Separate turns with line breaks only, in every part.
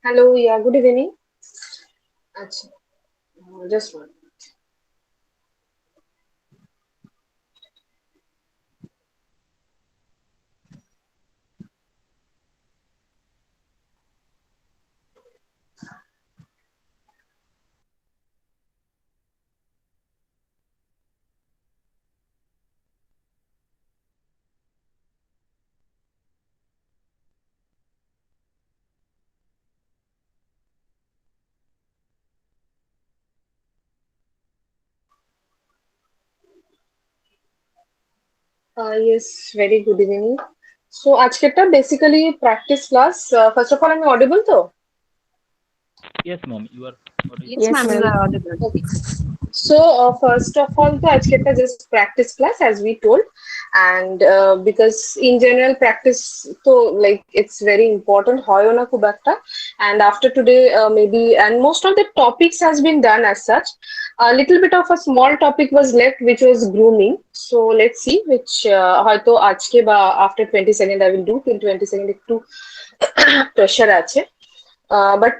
Hello, yeah, good evening. Acha, just one. Yes, very good evening. So আজকেরটা basically practice class. First of all, I'm audible তো?
Yes, ma'am, you are audible.
Yes,
Yes,
ma'am, you
ma'am.
are audible.
Okay. So, first of all, তো আজকেরটা just practice class as we told, and because in general practice তো like it's very important হয়ও না খুব একটা, and after today maybe and most of the topics has been done as such. A little bit of a small topic was left, which was grooming. So let's see which হয়তো আজকে বা after 22nd I will do till 22nd একটু pressure আছে. But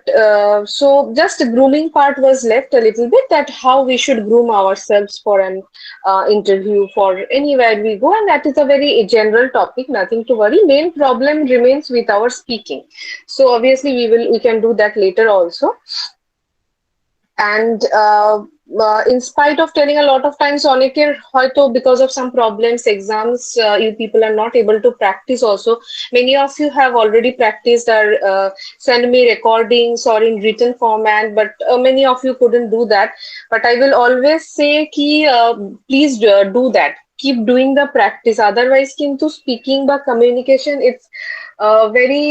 so just the grooming part was left a little bit, that how we should groom ourselves for an interview for anywhere we go, and that is a very general topic, nothing to worry. Main problem remains with our speaking. So obviously we can do that later also. And in spite of telling a lot of times অনেকের হয়তো because of some problems exams you people are not able to practice also. Many of you have already practiced or send me recordings or in written format, but many of you couldn't do that. But I will always say ki please do that, keep doing the practice, otherwise কিন্তু speaking বা communication it's very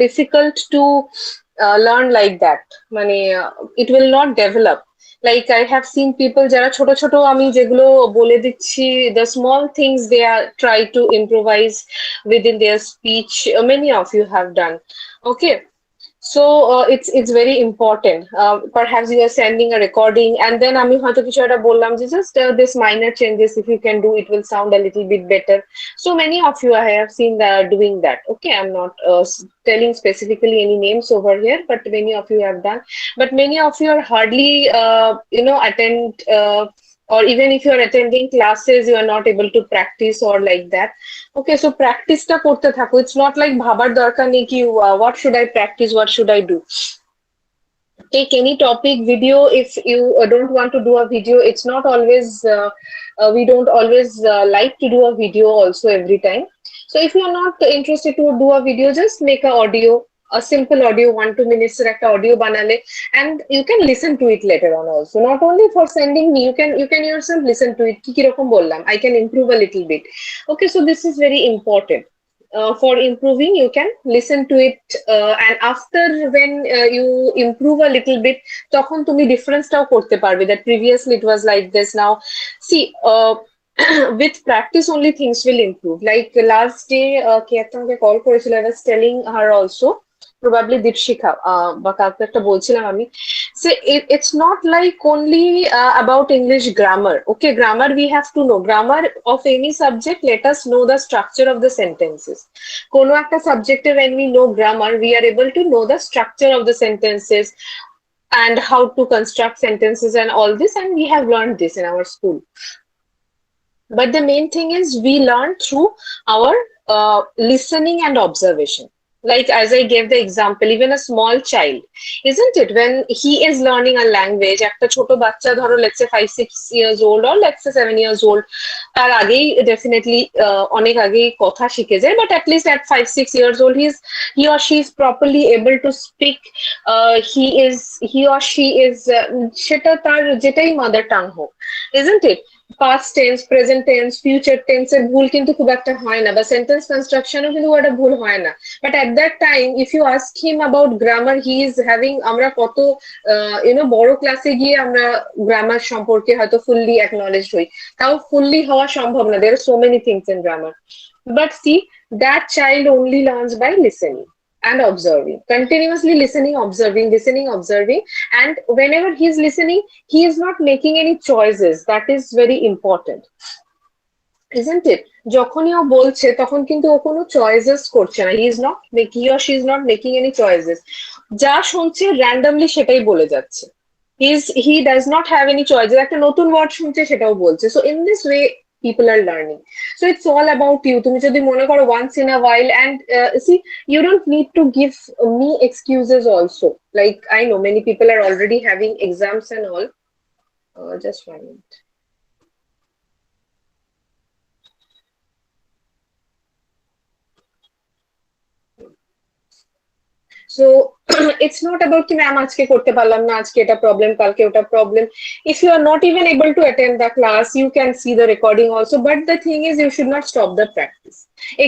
difficult to learn like that. মানে it will not develop. Like I have seen people যারা ছোট ছোট আমি যেগুলো বলে দিচ্ছি, the small things they are try to improvise within their speech. Many of you have done. Okay. So it's very important. Perhaps you are sending a recording and then আমি হয়তো কিছু একটা বললাম যে just this minor changes if you can do, it will sound a little bit better. So many of you I have seen that doing that. Okay, I'm not telling specifically any names over here, but many of you have done. But many of you are hardly attend. Or even if you are attending classes, you are not able to practice or like that. Okay, so প্র্যাকটিসটা করতে থাকো। It's not like ভাবার দরকার নেই কি what should I practice, what should I do. Take any topic video. If you don't want to do a video, it's not always we don't always like to do a video also every time. So if you're not interested to do a video, just make a audio, a simple audio, 1 2 minutes একটা audio banale, and you can listen to it later on also. Not only for sending me, you can yourself listen to it. কি কিরকম বললাম, I can improve a little bit. Okay, so this is very important. For improving, you can listen to it, and after when you improve a little bit, তখন তুমি ডিফারেন্সটাও করতে পারবে that previously it was like this. Now see, with practice only things will improve. Like last day কে একটা আমাকে call করেছিল, I was telling her also, probably দীপশিখা বা কাউকে একটা বলছিলাম আমি. So it's not like only about English grammar. Okay, grammar we have to know. Grammar of any subject, let us know the structure of the sentences. কোনো একটা সাবজেক্টে when we know grammar, we are able to know the structure of the sentences and how to construct sentences and all this, and we have learned this in our school. But the main thing is we learn through our listening and observation. Like as I gave the example, even a small child, isn't it? When he is learning a language, একটা ছোট বাচ্চা ধরো let's say 5 6 years old or let's say 7 years old, তার আগেই definitely অনেক আগেই কথা শিখে যায়, but at least at 5 6 years old he or she is properly able to speak. He or she is সেটা তার যেটাই মাদার টাং হোক, isn't it? Past tense, present tense, future tense এর ভুল কিন্তু খুব একটা হয় না, বা সেন্টেন্স কনস্ট্রাকশনও কিন্তু খুব একটা ভুল হয় না। But at that time if you ask him about grammar, he is having, আমরা কত বড় ক্লাসে গিয়ে আমরা গ্রামার সম্পর্কে হয়তো ফুললি অ্যাকনলেজড হই, তাও ফুললি হওয়া সম্ভব না, there are so many things in grammar. But see, that child only learns by listening and observing, continuously listening, observing, listening, observing. And whenever he's listening, he is not making any choices. That is very important, isn't it? যখনই ও বলছে তখন কিন্তু ও কোনো choices করছে না, he or she is not making any choices, যা শুনছে randomly সেটাই বলে যাচ্ছে। He does not have any choices, একটা নতুন ওয়ার্ড শুনছে সেটাও বলছে। So in this way people are learning. So it's all about you. তুমি যদি মনে করো once in a while, and see, you don't need to give me excuses also. Like I know many people are already having exams and all. Just 1 minute. So it's not about ki ma'am আজকে করতে পারলাম না, আজকে এটা problem, কালকে ওটা problem. If you are not even able to attend the class, you can see the recording also. But the thing is, you should not stop the practice.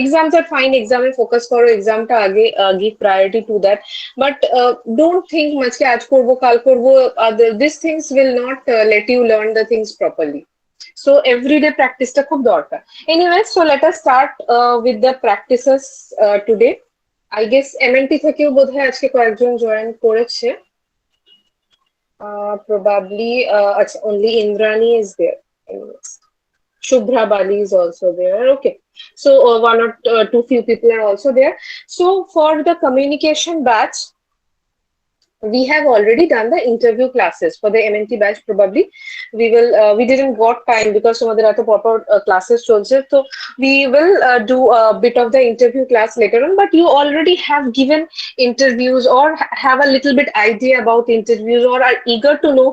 Exams are fine, exam A focus করো, exam টা আগে, give priority to that. But don't think আজকে আজ করবো কাল করবো, these things will not let you learn the things properly. So everyday practice টা খুব দরকার। Anyway, so let us start with the practices today. I guess MNT থেকেও বোধহয় আজকে কয়েকজন জয়েন করেছে। Probably, আচ্ছা, only Indrani is there. Anyways. Shubhra Bali is also there. Okay. So one or two few people are also there. So for the communication batch, we have already done the interview classes for the MNT batch. Probably we didn't got time because some other proper classes cholche, so we will do a bit of the interview class later on. But you already have given interviews or have a little bit idea about interviews, or are eager to know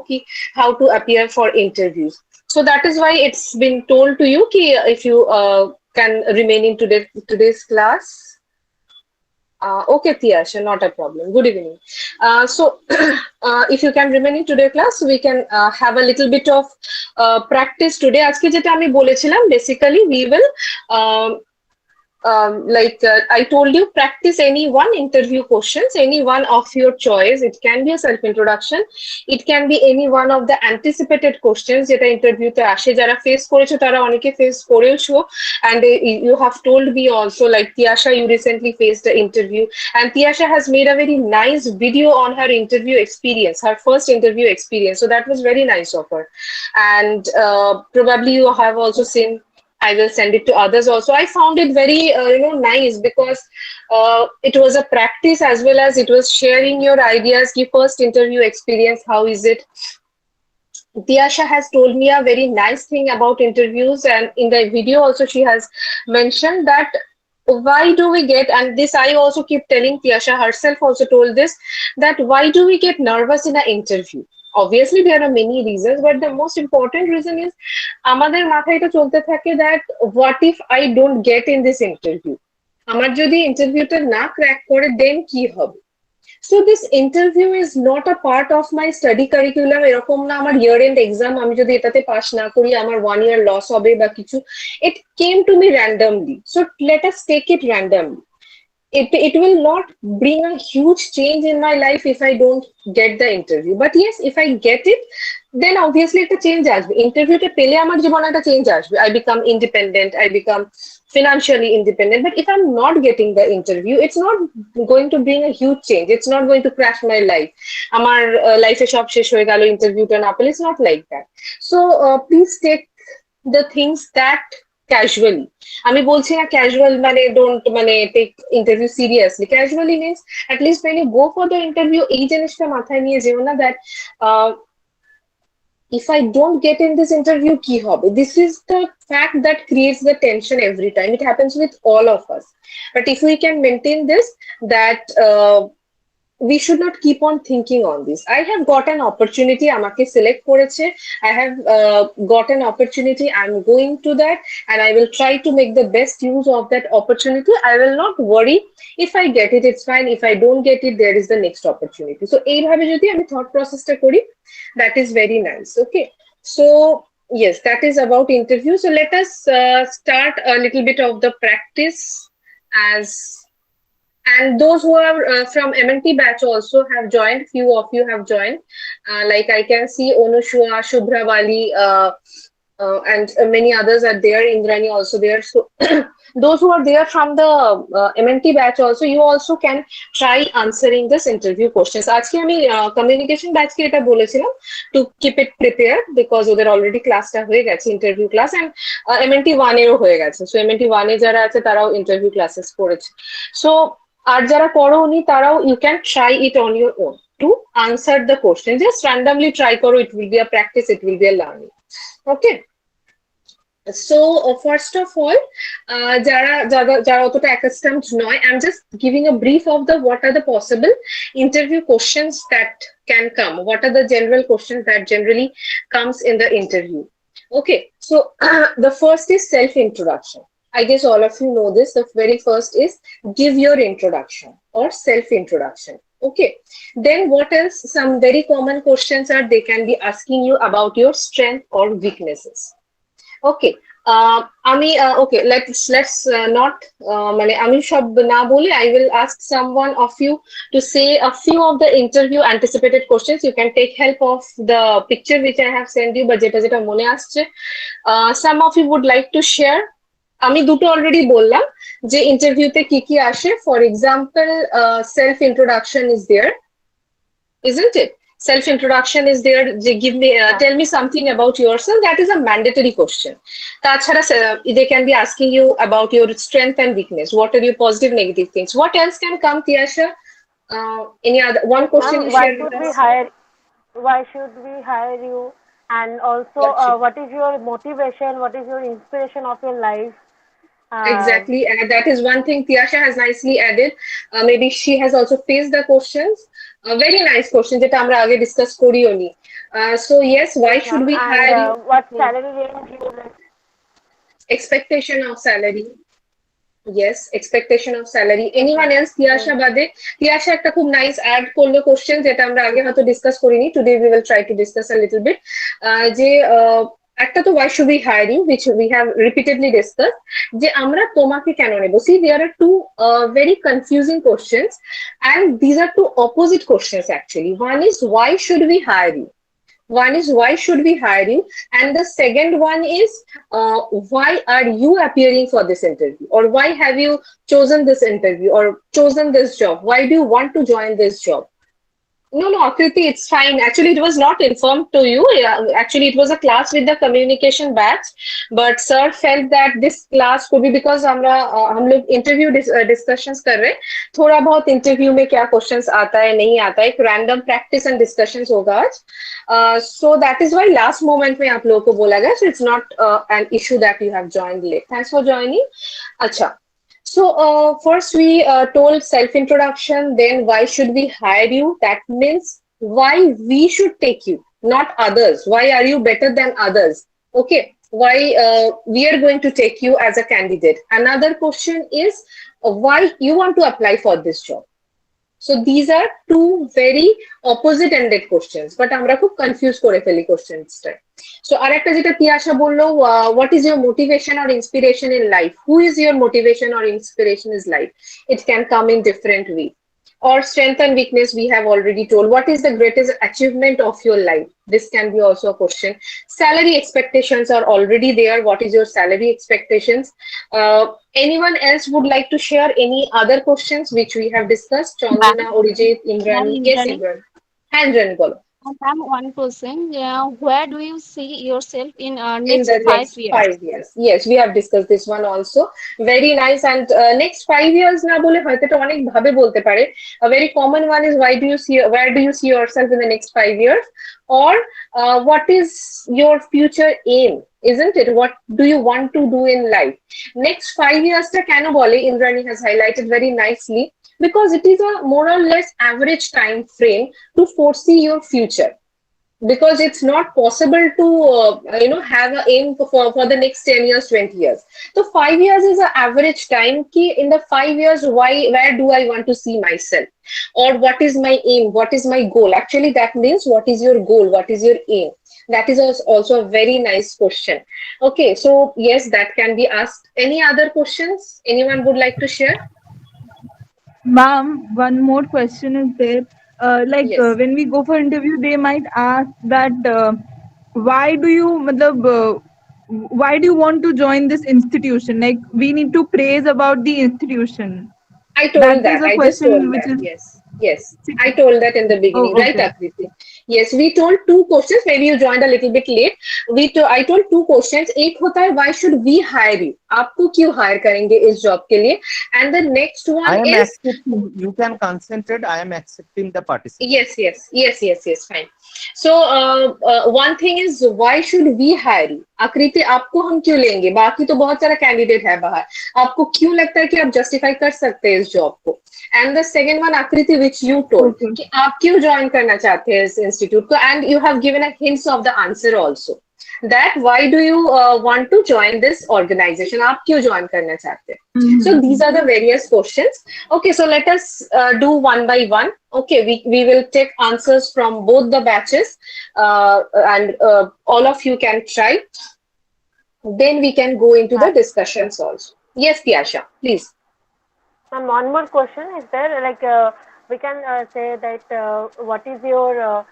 how to appear for interviews. So that is why it's been told to you ki if you can remain in today's class. Okay, Tiyasha, not a problem. Good evening. So, if you can remain in today's class, we can have a little bit of practice today. আজকে যেটা আমি বলেছিলাম, basically we will like I told you, practice any one interview questions, any one of your choice. It can be a self-introduction. It can be any one of the anticipated questions যেটা ইন্টারভিউতে আসে, যারা face করেছো তারা অনেকে face করেছো, and you have told me also, like Tiyasha, you recently faced the interview, and Tiyasha has made a very nice video on her interview experience, her first interview experience. So that was very nice of her, and probably you have also seen. I will send it to others also. I found it very, nice, because it was a practice as well as it was sharing your ideas. Your first interview experience, how is it? Tiyasha has told me a very nice thing about interviews, and in the video also she has mentioned that why do we get, and this I also keep telling, Tiyasha herself also told this, that why do we get nervous in an interview? Obviously there are many reasons, but the most important reason is আমাদের মাথায় এটা চলতে থাকে that what if I don't get in this interview, আমার যদি ইন্টারভিউটা না crack করে then কি হবে? So this interview is not a part of my study curriculum. এরকম না আমার year end exam, আমি যদি এটাতে পাস না করি আমার 1 year loss হবে বা কিছু। It came to me randomly. So let us take it randomly. It will not bring a huge change in my life if I don't get the interview. But yes, if I get it, then obviously একটা change আসবে। ইন্টারভিউটা পেলে আমার জীবনে একটা change আসবে। I become independent, I become financially independent. But if I'm not getting the interview, it's not going to bring a huge change. It's not going to crash my life. আমার লাইফে সব শেষ হয়ে গেল ইন্টারভিউটা না পেলে। It's not like that. So please take the things that casually. আমি বলছি না ক্যাজুয়াল মানে ডোন্ট মানে take interview seriously. Casually means at least when you go for the interview, এই জিনিসটা মাথায় নিয়ে যেও না that if I don't get in this interview, কি হবে? This is the fact that creates the tension every time. It happens with all of us. But if we can maintain this, that we should not keep on thinking on this. I have got an opportunity, আমাকে select করেছে, I have got an opportunity, I'm going to that, and I will try to make the best use of that opportunity. I will not worry. If I get it, it's fine. If I don't get it, there is the next opportunity. So এইভাবে যদি আমি thought processটা করি, that is very nice. Okay. So yes, that is about interview. So let us start a little bit of the practice, as and those who are from MNT batch also have joined. Few of you have joined. Like I can see Onushua, Shubhra Bali, and many others are there. Indrani also there. So those who are there from the MNT batch also, you also can try answering this interview questions. আজকে আমি communication batch কে এটা বলেছিলাম to keep it prepared because ওদের already ক্লাসটা হয়ে গেছে interview class, and MNT 1 এরও হয়ে গেছে। So MNT 1 এ যারা আছে তারাও interview classes করেছে। So আর যারা করোনি তারাও you can try it on your own to answer the question. Just randomly try করো, it will be a practice, it will be a learning. Okay. So first of all, যারা অতটা accustomed নয়, I'm just giving a brief of the what are the possible interview questions that can come. What are the general questions that generally comes in the interview? Okay, so the first is self-introduction. I guess all of you know this. The very first is give your introduction or self-introduction. Okay, then what else? Some very common questions are they can be asking you about your strength or weaknesses. Okay. আমি okay, let's not মানে আমি সব না বলে I will ask someone of you to say a few of the interview anticipated questions. You can take help of the picture which I have sent you, but যেটা যেটা মনে আসছে, some of you would like to share. আমি দুটো already বললাম যে ইন্টারভিউতে কি কি আসে। For example, self introduction is there, isn't it? Self introduction is there. Give me, tell me something about yourself. That is a mandatory question. Tachara, they can be asking you about your strength and weakness. What are your positive, negative things? What else can come, Tiasha? Any other one question you
Why
share with
should we
us?
hire? Why should we hire you? And also,
Gotcha.
what is your motivation? What is your inspiration of your life? Uh,
Exactly, and that is one thing Tiasha has nicely added. Maybe she has also faced the questions. Very nice question যেটা আমরা আগে discuss করিও নি. So yes, why
yes,
should
ma'am.
we
And
hire you?
what
Hmm.
salary range you like?
Expectation of salary. Yes, expectation of salary.
Yes,
Anyone
ma'am.
else? Tiyasha
Yes.
বাদে, Tiyasha একটা খুব nice add করলো question যেটা আমরা আগে হয়তো discuss করিনি. Today we will try to discuss a little bit. যে একটা তো why should we hire you, which we have repeatedly discussed. যে আমরা তোমাকে কেন নেব? See, there are two very confusing questions, and these are two opposite questions actually. One is why should we hire you? One is why should we hire you, and the second one is why are you appearing for this interview, or why have you chosen this interview or chosen this job? Why do you want to join this job? No, no, Akriti, it's fine. Actually, it was not informed to you. Yeah, actually, it was a class with the communication batch, but sir felt that this class could be because हम लोग interview discussions कर रहे हैं, थोड़ा बहुत interview में क्या questions आता है नहीं आता है, एक random practice and discussions होगा आज. So that is why last moment में आप लोगों को बोला गया. So it's not an issue that you have joined late. Thanks for joining. अच्छा. So first we told self-introduction, then why should we hire you? That means why we should take you, not others. Why are you better than others? Okay, why we are going to take you as a candidate. Another question is why you want to apply for this job. So these are two very opposite ended questions, but আমরা খুব confuse করে ফেলি questions টা. So আরেকটা যেটা তিয়াশা বললো, what is your motivation or inspiration in life? Who is your motivation or inspiration is life? It can come in different way. Or strength and weakness, we have already told. What is the greatest achievement of your life? This can be also a question. Salary expectations are already there. What is your salary expectations? Anyone else would like to share any other questions which we have discussed?
Ma'am,
Chandana, Orijit,
ma'am,
Indrani. Yes,
Indrani.
Imran. Indrani, bolo.
Ma'am, one question. Where do you see yourself in
In
next
the
five
next
years?
5 years. Yes, we have discussed this one also. Very nice. And next 5 years না বলে হয়তো এটা অনেক ভাবে বলতে পারে. A very common one is where do you see yourself in the next 5 years? Or what is your future aim? Isn't it? What do you want to do in life? Next 5 years টা কেন বলে? Indrani has highlighted very nicely because it is a more or less average time frame to foresee your future, because it's not possible to have an aim for the next 10 years, 20 years. So 5 years is an average time ki in the 5 years where do I want to see myself, or what is my aim, what is my goal. Actually that means what is your goal, what is your aim. That is also a very nice question. Okay, so yes, that can be asked. Any other questions anyone would like to share?
Ma'am, one more question is there.
Yes.
When we go for interview, they might ask that why do you, matlab, why do you want to join this institution? Like, we need to praise about the institution.
I
That
told
is
that.
a
I just told
question which
that.
is.
Yes. Yes. I told that in the beginning,
Oh,
right,
okay.
Akriti? Yes, we told two questions. Maybe you joined a little bit late. I told two questions. एक होता है, why should we hire you? आपको क्यों hire करेंगे इस job के लिए? And the next
I
one
am
is
accepting. You can concentrate. I am accepting the participant.
yes, fine. So one thing is why should we hire you? आकृति आपको हम क्यों लेंगे? बाकी तो बहुत सारा कैंडिडेट है बाहर. आपको क्यों लगता है कि आप जस्टिफाई कर सकते हैं इस जॉब को? एंड द सेकेंड वन आकृति विच यू टोल्ड
Okay.
कि आप क्यों ज्वाइन करना चाहते हैं इस इंस्टीट्यूट को and you have given a hints of the answer also that why do you want to join this organization? आप क्यों join करना चाहते हैं? So these are the various questions. Okay, so let us do one by one. Okay, we will take answers from both the batches and all of you can try. Then we can go into the discussions also. Yes, Tiasha, please.
Ma'am, one more question is there. Like we can say that what is your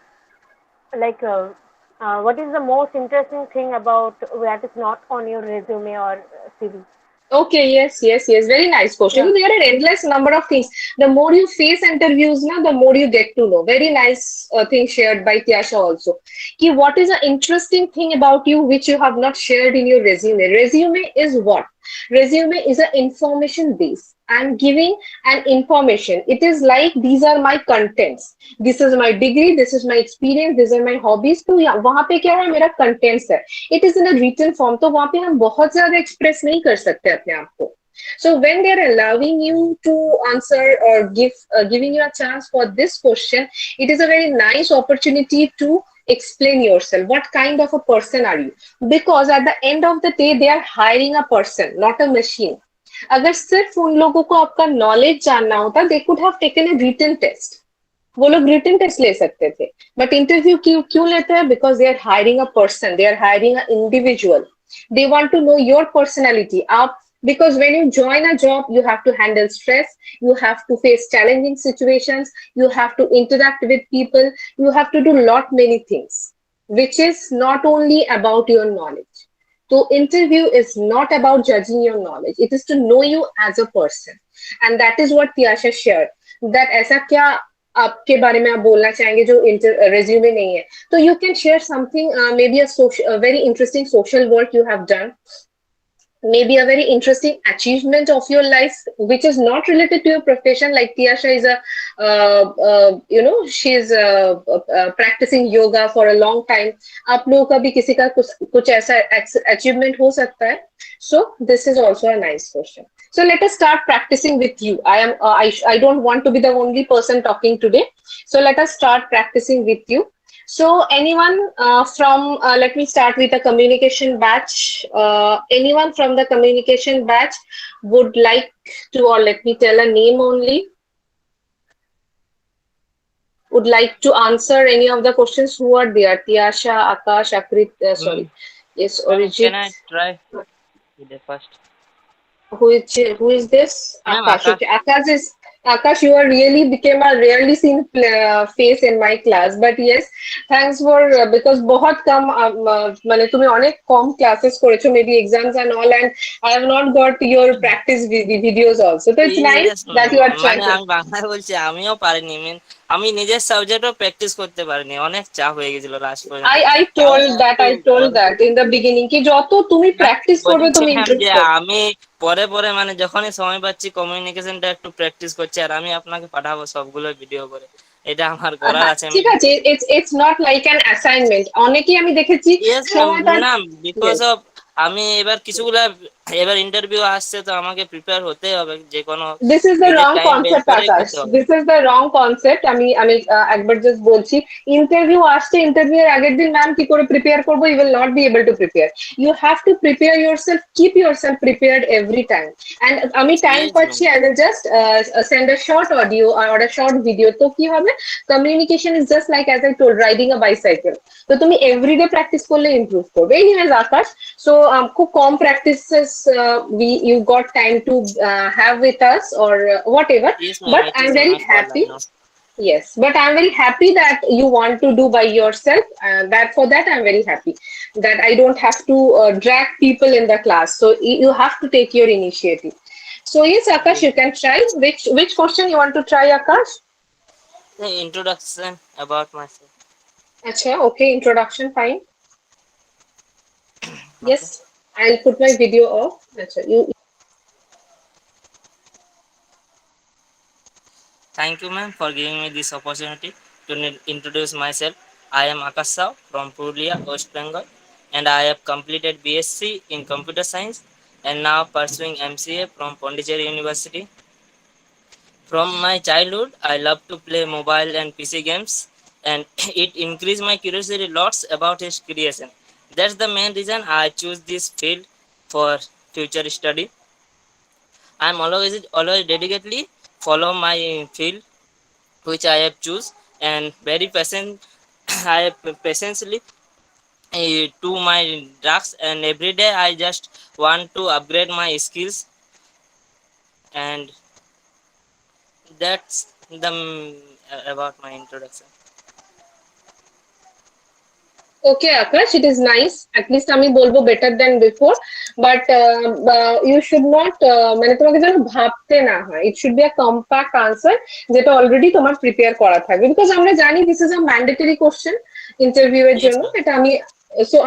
what is the most interesting thing about that is not on your resume or CV?
Okay, yes. Very nice question.
Yeah.
There are endless number of things. The more you face interviews, na, the more you get to know. Very nice thing shared by Tiasha also. Ki, what is an interesting thing about you which you have not shared in your resume? Resume is what? Resume is an information base. I'm giving an information. It is like these are my contents. This is my degree. This is my experience. These are my hobbies. तो वहाँ पे क्या है मेरा contents है. It is in a written form. तो वहाँ पे हम बहुत ज़्यादा express नहीं कर सकते अपने आप को. So when they are allowing you to answer or giving you a chance for this question, it is a very nice opportunity to explain yourself. What kind of a person are you? Because at the end of the day, they are hiring a person, not a machine. अगर सिर्फ उन लोगों को आपका knowledge जानना होता, they could have taken a written test. वो लोग रिटन टेस्ट ले सकते थे बट इंटरव्यू क्यों लेते हैं because they are hiring a person they are hiring a individual they want to know your personality आप because when you join a job you have to handle stress you have to face challenging situations you have to interact with people you have to do lot many things which is not only about your knowledge so interview is not about judging your knowledge it is to know you as a person and that is what Tiasha shared that ऐसा क्या आपके बारे में आप बोलना चाहेंगे जो resume नहीं है तो you can share something may be a very interesting social work you have done maybe a very interesting achievement of your life which is not related to your profession like Tiasha is a she's practicing yoga for a long time आप लोगों का भी किसी का कुछ ऐसा achievement हो सकता है so this is also a nice question so let us start practicing with you I don't want to be the only person talking today so let us start practicing with you so anyone let me start with the communication batch. Anyone from the communication batch would like to, or let me tell a name only, would like to answer any of the questions who are there? Tiasha, Akash, Akrit, sorry. Yes, Orijit.
Can I try with the first?
Who is this?
Ma'am,
Akash.
Akash.
Okay. Akash, you are really became a rarely seen face in my class. But yes, thanks for because बहुत कम मैंने तुम्हें अनेक कम classes करेছো maybe exams and all and I have not got your practice videos also. So it's nice
Yes,
that you are trying
মানে
to.
আমি বাংলায় বলছি আমিও পারিনি আমি নিজের সাবজেক্টও প্র্যাকটিস করতে পারিনি অনেক চাপ হয়ে গেছিল লাস্ট পর্যন্ত
I told that in the beginning कि যত তুমি practice করবে তুমি
বলেছিলাম
improve
যে
করবে.
আমি পরে মানে যখনই সময় পাচ্ছি কমিউনিকেশনটা একটু প্র্যাকটিস করছি আর আমি আপনাকে পাঠাবো সবগুলো ভিডিও করে এটা আমার করার আছে
ঠিক আছে it's not like an assignment অনেকেই আমি দেখেছি
ইয়েস
সময় তার
না বিকজ
yes.
অফ আমি এবার ইন্টারভিউ আসছে তো আমাকে প্রিপেয়ার হতে হবে যে কোনো
This is the
নিজের
wrong
টাইম বের
concept,
করে
Akash.
করতে হবে
This is the wrong concept. আমি একবার just বলছি ইন্টারভিউ আসছে ইন্টারভিউ এর আগের দিন ম্যাম কি করে প্রিপেয়ার করব you will not be able to prepare. You have to prepare yourself, keep yourself prepared every time. And আমি টাইম
Yes,
পাচ্ছি I will just send a short audio or a short video তো কি হবে communication is just like as I told riding a bicycle. তো তুমি everyday practice করলে improve করবে. Anyways Akash, so খুব কম practices you got time to have with us or whatever
yes, ma'am.
but
It
I'm
is
very
my fault. I
happy
know.
Yes, but I'm very happy that you want to do by yourself. That for that I'm very happy that I don't have to drag people in the class. So you have to take your initiative. So yes, Akash,
Yes.
you can try. Which question you want to try, Akash?
The introduction about myself.
Acha, okay, introduction, fine.
Okay.
Yes, I'll put my video off. Acha, you
Thank you, ma'am, for giving me this opportunity to introduce myself. I am Akash Rao from Purulia, West Bengal, and I have completed BSc in Computer Science and now pursuing MCA from Pondicherry University. From my childhood, I love to play mobile and PC games, and it increased my curiosity lots about its creation. That's the main reason I choose this field for future study. I'm always dedicatedly follow my field which I have choose and very patient. I have patiently to my tasks, and every day I just want to upgrade my skills, and that's the about my introduction.
okay, Akash, it is nice. At least আমি বলবো better than before. But you should not মানে তোমাকে যেন ভাবতে না হয়। It should be a compact answer যেটা already তোমার prepare করা থাকবে। Because আমরা জানি this is a mandatory question interview এর
Yes,
জন্য।
ma'am.
এটা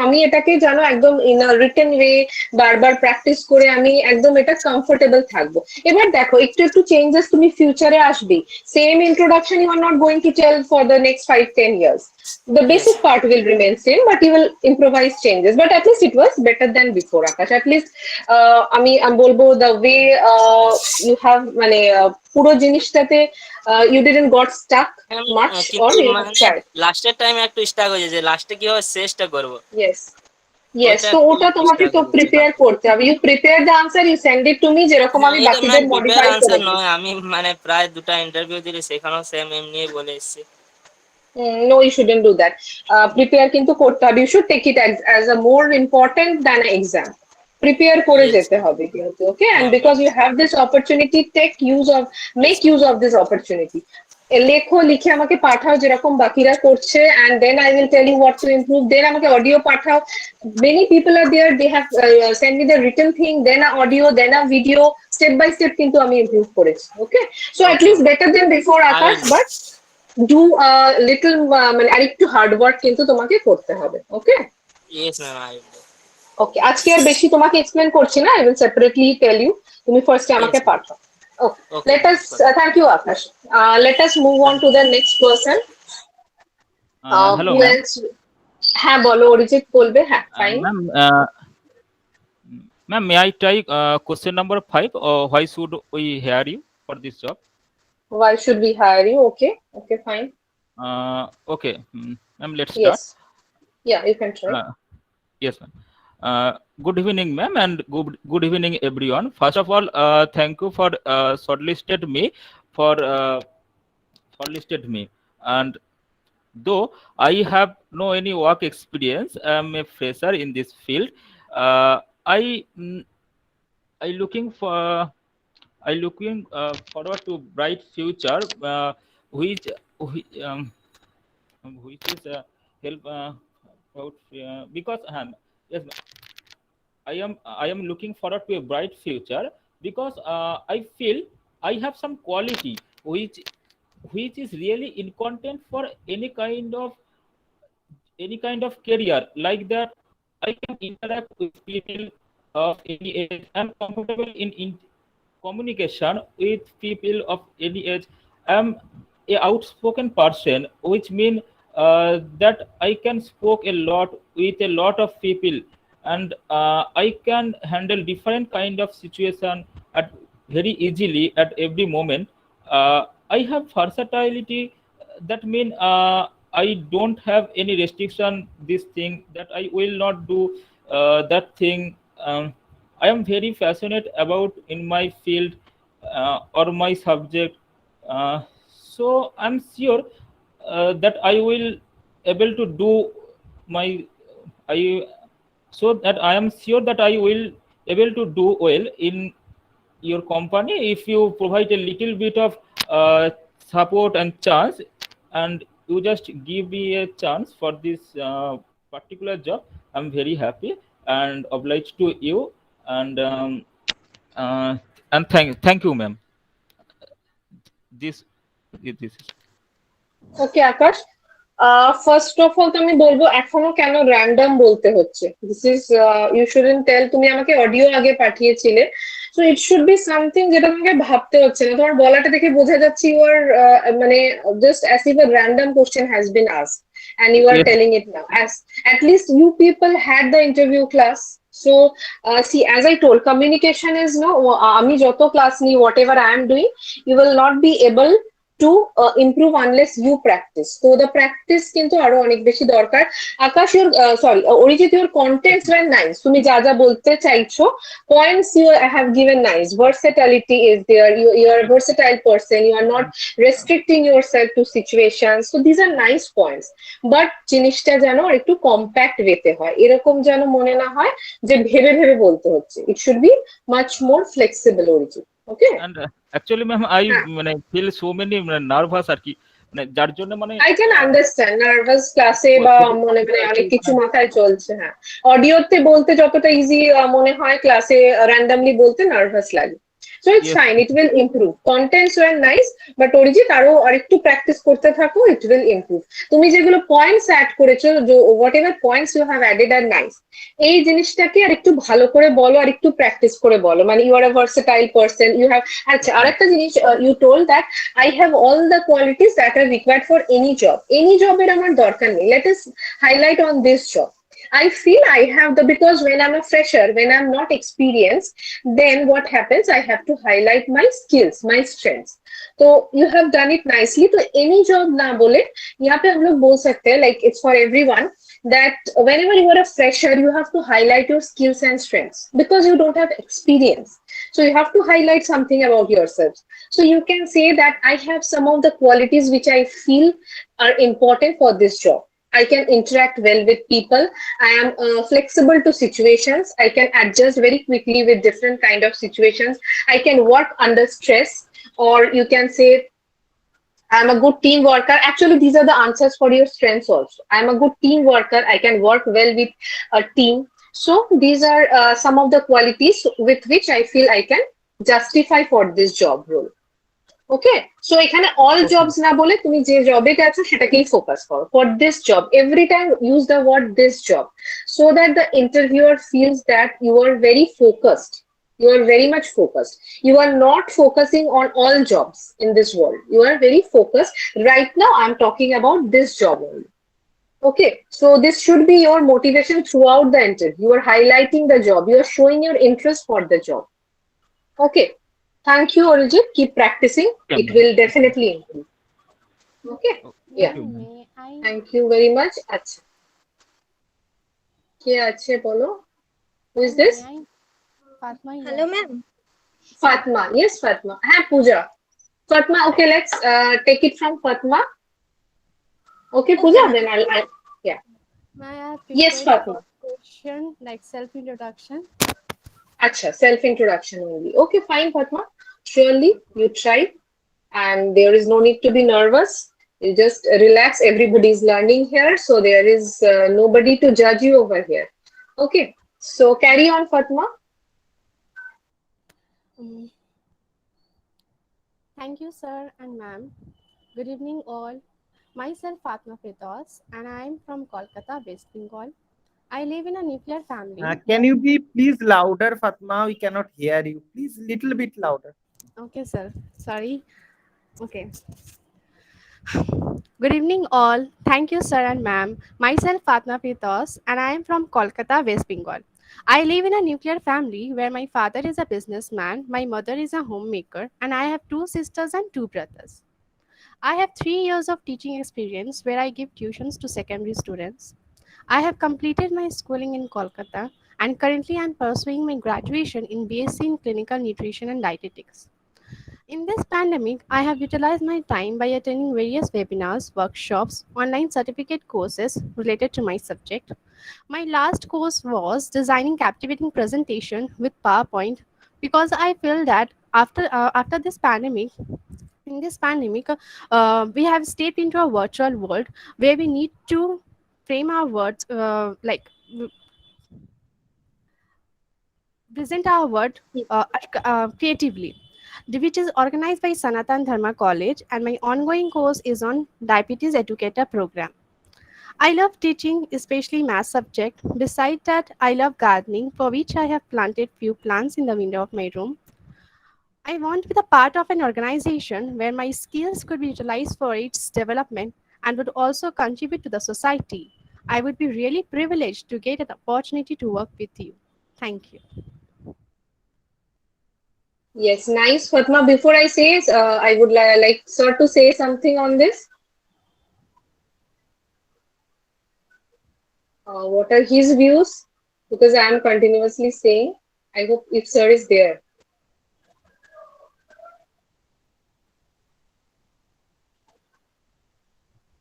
আমি এটাকে জানো একদম in a written way বারবার প্র্যাকটিস করে আমি একদম এটা কমফোর্টেবল থাকবো। এবার দেখো একটু একটু চেঞ্জেস তুমি ফিউচারে আসবেই। Same introduction you are not going to tell for the next 5-10 years. The
Yes,
basic part will remain same, but you will improvise changes. But at least it was better than before, Akash. At least আমি বলবো the way you have মানে পুরো জিনিসটাতে you didn't got stuck much or
কিন্তু
you have
মানে
tried.
লাস্টের টাইমে একটু স্টাক হয়েছে যে লাস্টে কিভাবে শেষটা করবো
Yes. Yes,
ওইটা
তো
একটু
ওটা তোমাকে
স্টাক
তো
হয়েছে
প্রিপেয়ার
লাস্টে।
করতে হবে। You prepare the answer, you send it to me, যেরকম আমি
এটা ম্যাম
বাকিদের
প্রিপেয়ার
মডিফাই করে
আনসার
দিই।
নয়, আমি মানে প্রায় দুটা ইন্টারভিউ দিলি সেখানেও সেম এমনি বলে এসেছি।
No, you shouldn't do that. Prepare কিন্তু করতে হবে। You should take it as a more important than an exam. Prepare করে
Yes,
যেতে হবে কিন্তু, okay? And
হ্যাঁ ma'am.
because you have this opportunity,
Yes,
make use of this opportunity. লেখো, লিখে আমাকে পাঠাও যেরকম বাকিরা করছে, and then I will tell you what to improve. Then আমাকে audio Pathao. Many people are there, they have send me the written thing, then a audio, then a video. Step by step কিন্তু আমি improve করেছি, okay? So at
okay
least
ma'am.
better than before,
I will
Akash,
do.
but do little মানে আরেকটু hard work কিন্তু তোমাকে করতে হবে, ওকে?
Yes ma'am, I will do.
ওকে, আজকে আর বেশি তোমাকে এক্সপ্লেন করছি না, I will separately tell you. তুমি ফার্স্টে আমাকে
Yes ma'am.
পাঠাও। Okay,
Okay
let
ma'am.
Us thank you Akash. Let us move on
Thank
to the next person.
hello,
who
ma'am.
Else? হ্যাঁ বলো, অরিজিৎ বলবে। হ্যাঁ, fine.
Ma'am, ma'am, may I try question number 5? Or why should we hire you for this job?
Why should we hire you? Okay, okay, fine.
Okay, ma'am, let's start.
Yes, yeah, you can try.
Yes, ma'am. Good evening, ma'am, and good evening, everyone. First of all, thank you for shortlisted me. And though I have no any work experience, I'm a fresher in this field. I looking for I looking forward to bright future, which which, um, which is help about because yes, I am looking forward to a bright future because I feel I have some quality which is really important for any kind of career like that. I can interact with people of any age. I'm comfortable in communication with people of any age. I'm a outspoken person, which means that I can speak a lot with a lot of people, and I can handle different kind of situation at very easily at every moment. I have versatility. That means I don't have any restriction. This thing that I will not do that thing. I am very passionate about in my field or my subject. So I'm sure that I will able to do my I so that I am sure that I will able to do well in your company if you provide a little bit of support and chance, and you just give me a chance for this particular job. I'm very happy and obliged to you, and uh, thank you, ma'am. This is
okay Akash, first of all তো আমি বলবো এখনো কেন random বলতে হচ্ছে। This is you shouldn't tell. তুমি আমাকে audio আগে পাঠিয়েছিলে, so it should be something যেটা তোমাকে ভাবতে হচ্ছে না। তোমার বলাটা দেখে বোঝা যাচ্ছে ইউ আর মানে just as if a random question has been asked and you are
yes.
telling it now, as at least you people had the interview class. So see, as I told, communication is no, ami joto class ni whatever I am doing, you will not be able to improve unless you practice. So the practice কিন্তু আরো অনেক বেশি দরকার। আকাশ, your sorry, Arijit, your contents were nice. তুমি যা যা বলতে চাইছো, points you have given nice. Versatility is there. You are a versatile person. You are not restricting yourself to situations. So these are nice points. But জিনিসটা যেন একটু compact ওয়েতে হয়, এরকম যেন মনে না হয় যে ভেবে ভেবে বলতে হচ্ছে। It should be much more flexible, Arijit. Okay?
And actually, ma'am, I feel so many nervous আর কি, যার জন্য
I can understand নার্ভাস ক্লাসে বা মনে মানে অনেক কিছু মাথায় চলছে। হ্যাঁ, অডিওতে বলতে যতটা ইজি মনে হয়, ক্লাসে র্যান্ডমলি বলতে নার্ভাস লাগে। So it's
Yes.
fine, it will improve. Contents were nice, but Arijit আরো আরেকটু প্র্যাকটিস করতে থাকো, it will improve. তুমি যেগুলো পয়েন্টস অ্যাড করেছো, whatever points you have added are nice. এই জিনিসটাকে আর একটু ভালো করে বলো, আর একটু প্র্যাকটিস করে বলো। মানে you are a versatile person, you have. আচ্ছা, আরেকটা জিনিস, you told that I have all the qualities that are required for any job. Any job এর আমার দরকার নেই। Let us highlight on this job. I feel I have the, because when I'm a fresher, when I'm not experienced, then what happens? I have to highlight my skills, my strengths. So you have done it nicely. So any job ना बोले, यहाँ पे हम लोग बोल सकते हैं, like it's for everyone, that whenever you are a fresher, you have to highlight your skills and strengths because you don't have experience. So you have to highlight something about yourself. So you can say that I have some of the qualities which I feel are important for this job. I can interact well with people. I am flexible to situations. I can adjust very quickly with different kind of situations. I can work under stress, or you can say I'm a good team worker. Actually, these are the answers for your strengths also. I'm a good team worker. I can work well with a team. So these are some of the qualities with which I feel I can justify for this job role. Okay, so এখানে all jobs না বলে তুমি যে জবে গেছো সেটাকেই focus করো। For this job, every time use the word this job, so that the interviewer feels that you are very focused. You are very much focused. You are not focusing on all jobs in this world. You are very focused. Right now, I'm talking about this job only. Okay, so this should be your motivation throughout the interview. You are highlighting the job. You are showing your interest for the job. Okay, thank you, Arijit. Keep practicing.
Okay,
It will definitely improve. Okay, yeah.
you, ma'am.
May I?
Thank you very much. আচ্ছা, কে আছে বলো? Who is this?
May I? Fatma here.
Hello, ma'am.
Fatma. Yes, Fatma. হ্যাঁ, Pooja. Fatma, okay, let's take it from Fatma. Okay, Pooja, then I'll yeah.
May I have
Yes,
prepared
Fatma.
a question like self-introduction?
Acha, self-introduction only. Okay, fine, Fatma. Surely you try, and there is no need to be nervous. You just relax. Everybody is learning here, so there is nobody to judge you over here. Okay, so carry on, Fatma.
Thank you, sir and ma'am. Good evening, all. Myself, Fatma Firdaus, and I am from Kolkata, West Bengal. I live in a nuclear family.
Can you be please louder, Fatma? We cannot hear you. Please, little bit louder.
Okay, sir. Sorry. Okay. Good evening, all. Thank you, sir and ma'am. Myself, Fatma Firdaus, and I am from Kolkata, West Bengal. I live in a nuclear family where my father is a businessman, my mother is a homemaker, and I have 2 sisters and 2 brothers. I have 3 years of teaching experience where I give tuitions to secondary students. I have completed my schooling in Kolkata, and currently I am pursuing my graduation in BSc in Clinical Nutrition and Dietetics. In this pandemic, I have utilized my time by attending various webinars, workshops, online certificate courses related to my subject. My last course was designing captivating presentation with PowerPoint because I feel that after this pandemic, in this pandemic, we have stepped into a virtual world where we need to frame our words, present our word creatively, which is organized by Sanatan Dharma College, and my ongoing course is on Diabetes Educator Program. I love teaching, especially math subject. Besides that, I love gardening, for which I have planted few plants in the window of my room. I want to be the part of an organization where my skills could be utilized for its development and would also contribute to the society. I would be really privileged to get an opportunity to work with you. Thank you.
Yes, nice, Fatma. Before I say, I would like sir to say something on this. What are his views? Because I am continuously saying. I hope if sir is there.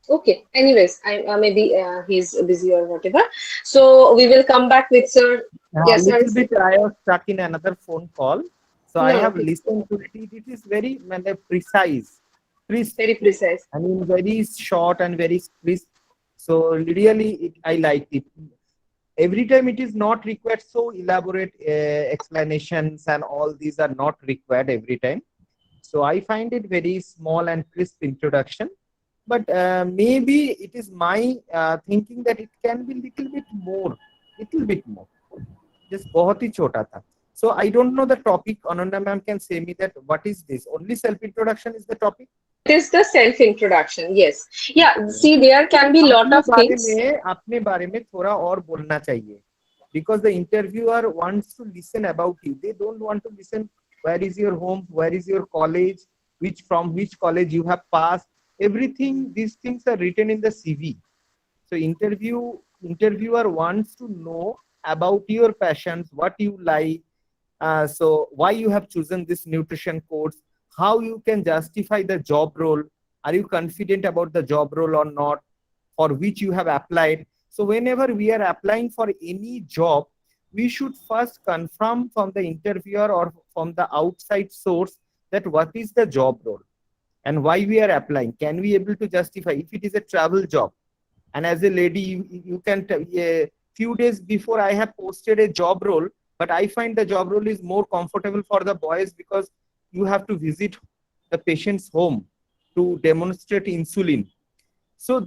Okay. Anyways, I maybe he's busy or whatever. So we will come back with sir.
A
Yes, sir.
little bit, I was stuck in another phone call. So I
No,
have
no,
listened to it. It is very precise, crisp.
very precise.
I mean, very short and very crisp. So really, I liked it. Every time it is not required, so elaborate explanations and all these are not required every time. So I find it very small and crisp introduction. But maybe it is my thinking that it can be little bit more. Just बहुत ही छोटा था. So I don't know the topic. Ananda ma'am can say me that what is this? Only self introduction is the topic.
It is the self introduction. Yes. Yeah. See, there can be lot of things.
अपने बारे में थोड़ा और बोलना चाहिए. Because the interviewer wants to listen about you. They don't want to listen where is your home, where is your college, from which college you have passed. Everything, these things are written in the CV. So interviewer wants to know about your passions, what you like, so why you have chosen this nutrition course, how you can justify the job role, are you confident about the job role or not, for which you have applied. So whenever we are applying for any job, we should first confirm from the interviewer or from the outside source that what is the job role and why we are applying. Can we able to justify if it is a travel job? And as a lady, you can a few days before I have posted a job role, but I find the job role is more comfortable for the boys because you have to visit the patient's home to demonstrate insulin. So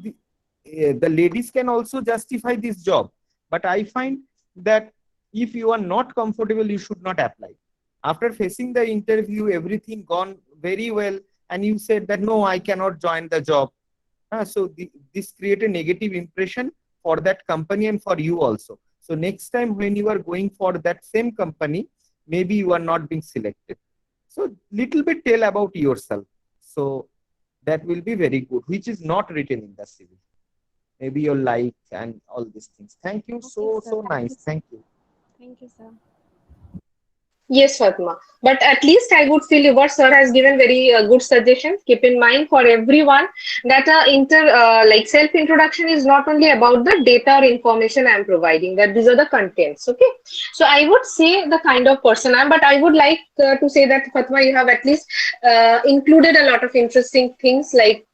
the ladies can also justify this job, but I find that if you are not comfortable, you should not apply. After facing the interview, everything gone very well, and you said that no, I cannot join the job. So this create a negative impression for that company and for you also. So next time when you are going for that same company, maybe you are not being selected. So little bit tell about yourself. So that will be very good, which is not written in the CV. Maybe your like and all these things. Thank you. So nice. Thank you.
Thank you, sir.
Yes, Fatma. But at least I would feel what sir has given very good suggestions. Keep in mind for everyone that like self introduction is not only about the data or information I'm providing. That these are the contents. Okay. So I would say the kind of person I'm, but I would like to say that Fatma, you have at least included a lot of interesting things like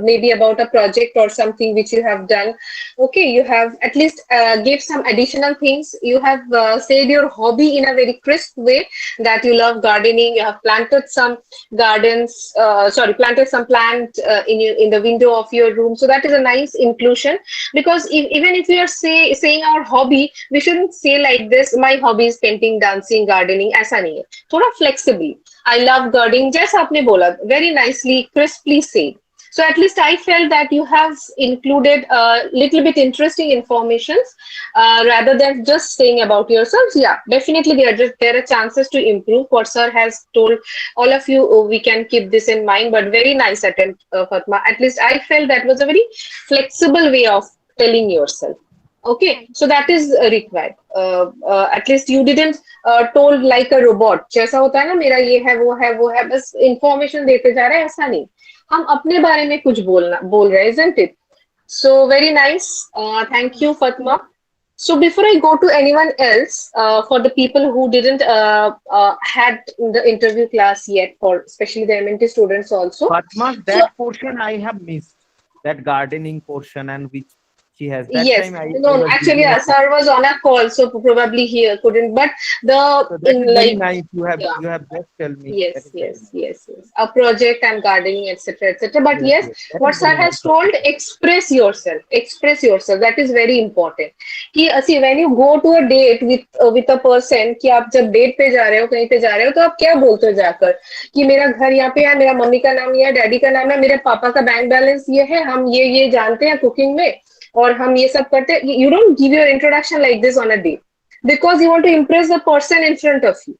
maybe about a project or something which you have done. Okay, you have at least gave some additional things. You have said your hobby in a very crisp way that you love gardening. You have planted some planted some plant in the window of your room. So that is a nice inclusion, because even if we are saying our hobby, we shouldn't say like this, my hobby is painting, dancing, gardening. ऐसा नहीं है, थोड़ा flexible. I love gardening. जैसा आपने बोला, very nicely, crisply said. So at least I felt that you have included a little bit interesting informations rather than just saying about yourselves. Yeah, definitely there are chances to improve. What sir has told all of you, we can keep this in mind. But very nice attempt, Fatma. At least I felt that was a very flexible way of telling yourself. Okay, so that is required. At least you didn't told like a robot. जैसा होता है ना, मेरा ये है वो है बस information देते जा रहे हैं, ऐसा नहीं. हम अपने बारे में कुछ बोल रहे हैं, isn't it? So very nice. Thank you, Fatma. So before I go to anyone else, for the people who didn't had the interview class yet, for especially the MNT students also.
Fatma,
So
that portion I have missed. That gardening portion and which she has. That
yes,
time I
no,
was
actually,
busy with it.
sir was on a call, so probably he couldn't. But the
So that is
in
very
like
nice.
yeah.
You have just tell me. That
Yes,
is very
yes,
nice.
yes, yes. A project and gardening, etc., etc. But
Yes,
yes,
yes. That
what
is
sir
very nice
has
of
told,
you.
express yourself. Express yourself. That is very important. कि see when you go to a date with a person, कि आप जब date पे जा रहे हो कहीं पे जा रहे हो तो आप क्या बोलते हो जाकर कि मेरा घर यहाँ पे है, मेरा मम्मी का नाम ये है, डैडी का नाम है, मेरे पापा का बैंक बैलेंस ये है, हम ये जानते हैं कुकिंग में और हम ये सब करते हैं. You don't give your introduction like this on a date because you want to impress the person in front of you.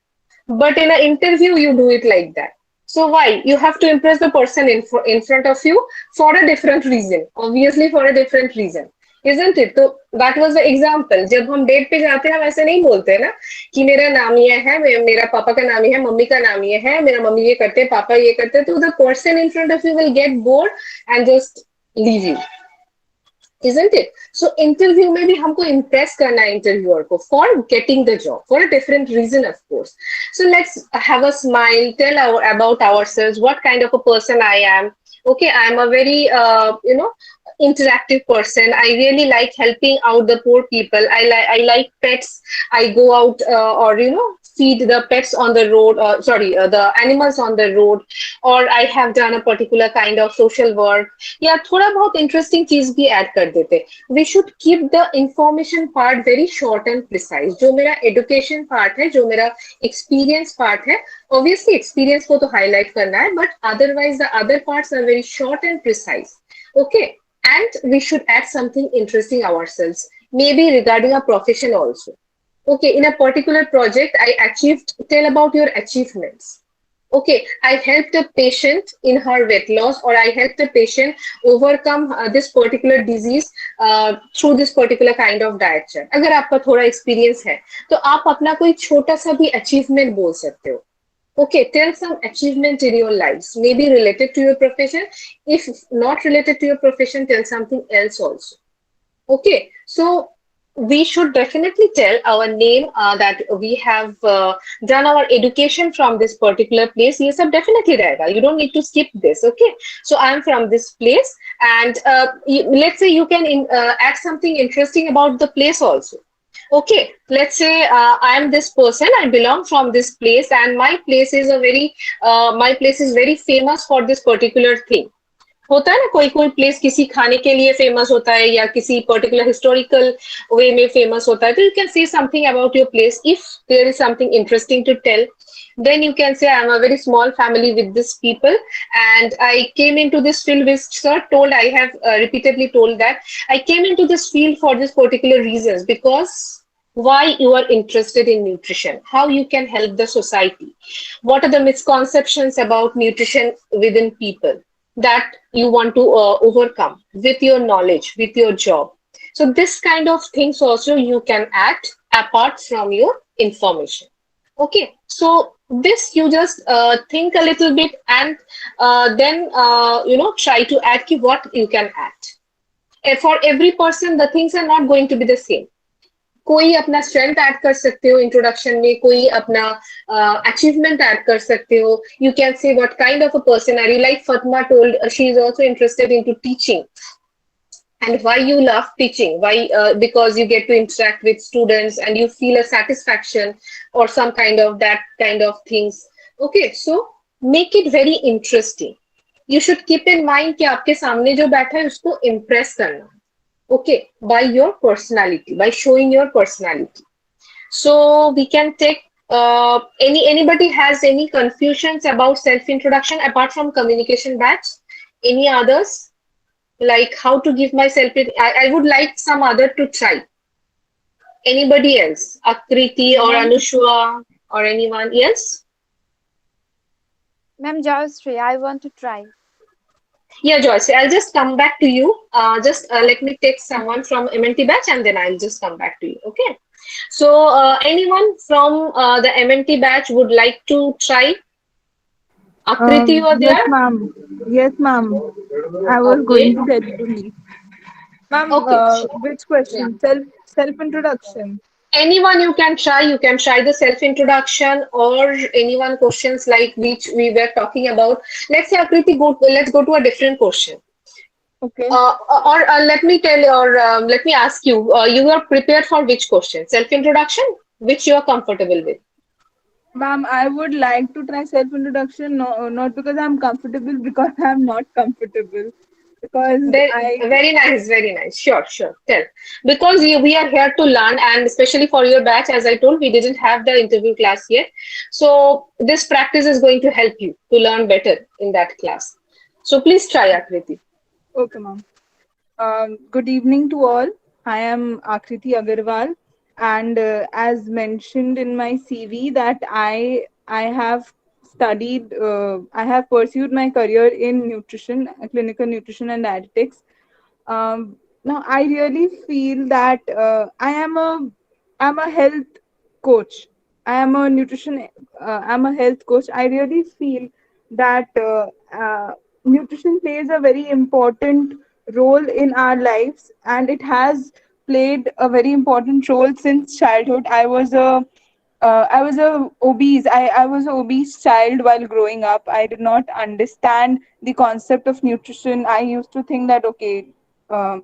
But in an interview, you do it like that. So why? You have to impress the person in front of you for a different reason. Obviously, for a different reason. Isn't it? तो that was the example. जब हम date पे जाते हैं हम ऐसे नहीं बोलते ना कि मेरा नाम ये है, मेरा पापा का नाम ये है, मम्मी का नाम ये है, मेरा मम्मी ये करते हैं, पापा ये करते हैं. तो the person in front of you will get bored and just leave you. Isn't it? So interview में भी हमको impress करना है interviewer को for getting the job for a different reason, of course. So let's have a smile, tell about ourselves, what kind of a person I am. Okay, I'm a very interactive person. I really like helping out the poor people. I like pets. I go out or feed the pets on the road. Sorry, the animals on the road. Or I have done a particular kind of social work. या थोड़ा बहुत interesting चीज भी add कर देते. We should keep the information part very short and precise. जो मेरा education part है, जो मेरा एक्सपीरियंस पार्ट है, ऑब्वियसली एक्सपीरियंस को तो हाईलाइट करना है, but otherwise the other parts are very short and precise. Okay, and we should add something interesting ourselves, maybe regarding a profession also. Okay, in a particular project I achieved, tell about your achievements. Okay, I helped a patient in her weight loss, or I helped a patient overcome this particular disease through this particular kind of diet chart. अगर आपका थोड़ा experience है तो आप अपना कोई छोटा सा भी achievement बोल सकते हो. Okay, tell some achievement in your lives, maybe related to your profession. If not related to your profession, tell something else also. Okay, so we should definitely tell our name, that we have done our education from this particular place. Yes, sir, definitely रहेगा. You don't need to skip this. Okay, so I'm from this place, and let's say you can add something interesting about the place also. Okay, let's say I am this person, I belong from this place, and my place is very famous for this particular thing. होता है ना, कोई कोई place किसी खाने के लिए famous होता है या किसी पर्टिकुलर हिस्टोरिकल वे में फेमस होता है. तो you can say something about your place if there is something interesting to tell. Then you can say I'm a very small family with this people, and I came into this field, which sir told, I have repeatedly told that I came into this field for this particular reasons, because why you are interested in nutrition, how you can help the society, what are the misconceptions about nutrition within people that you want to overcome with your knowledge, with your job. So this kind of things also you can add apart from your information. Okay, so this you just think a little bit, and then try to add ki what you can add. And for every person the things are not going to be the same. कोई अपना strength add कर सकते हो introduction में, कोई अपना achievement add कर सकते हो. You can say what kind of a person are you. Like Fatima told she is also interested into teaching. And why you love teaching? Why? Because you get to interact with students and you feel a satisfaction or some kind of that kind of things. Okay, so make it very interesting. You should keep in mind कि आपके सामने जो बैठा है उसको impress करना. Okay, by your personality, by showing your personality. So we can take anybody has any confusions about self introduction apart from communication batch? Any others? Like how to give myself it. I would like some other to try. Anybody else? Akriti or Anushwa or anyone? Yes?
Ma'am, Joystree, I want to try.
Yeah, Joyce, I'll just come back to you. Just let me take someone from MNT batch and then I'll just come back to you. Okay. So anyone from the MNT batch would like to try? Akriti, you are
Yes,
there?
ma'am. Yes, ma'am. I was
Okay.
going to tell you to leave. Ma'am,
Okay, sure.
which
Yeah.
question? Self introduction.
Anyone you can try. You can try the self introduction or anyone questions like which we were talking about. Let's say Akriti, let's go to a different question.
Okay.
Or let me tell or let me ask you. You are prepared for which question? Self introduction, which you are comfortable with.
Ma'am, I would like to try self introduction, no, not because I'm comfortable, because I'm not comfortable. Because I,
Very nice, very nice. Sure, sure. Tell. Because we are here to learn, and especially for your batch, as I told, we didn't have the interview class yet. So this practice is going to help you to learn better in that class. So please try, Akriti.
okay, ma'am. Good evening to all. I am Akriti Agarwal, and as mentioned in my CV, that I have studied, I have pursued my career in nutrition, clinical nutrition and dietetics. Now, I really feel that I'm a health coach. I am a nutrition. I'm a health coach. I really feel that nutrition plays a very important role in our lives, and it has played a very important role since childhood. I was a obese. I was an obese child while growing up. I did not understand the concept of nutrition. I used to think that okay, uh,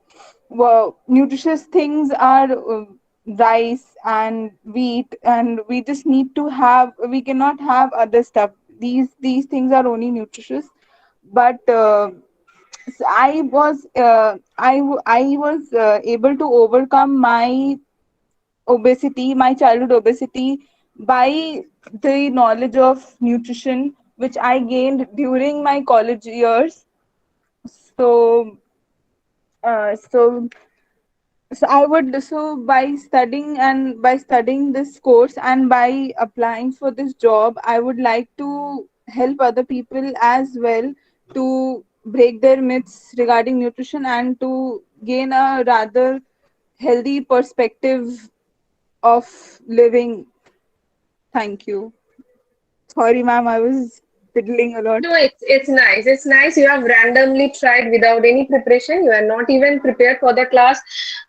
well, nutritious things are rice and wheat, and we just need to have. We cannot have other stuff. These things are only nutritious. But so I was able to overcome my obesity, my childhood obesity, by the knowledge of nutrition which I gained during my college years. So, uh, so, so I would so by studying this course and by applying for this job, I would like to help other people as well to break their myths regarding nutrition and to gain a rather healthy perspective of living. Thank you. Sorry, ma'am, I was fiddling a lot.
No, it's nice. It's nice. You have randomly tried without any preparation. You are not even prepared for the class.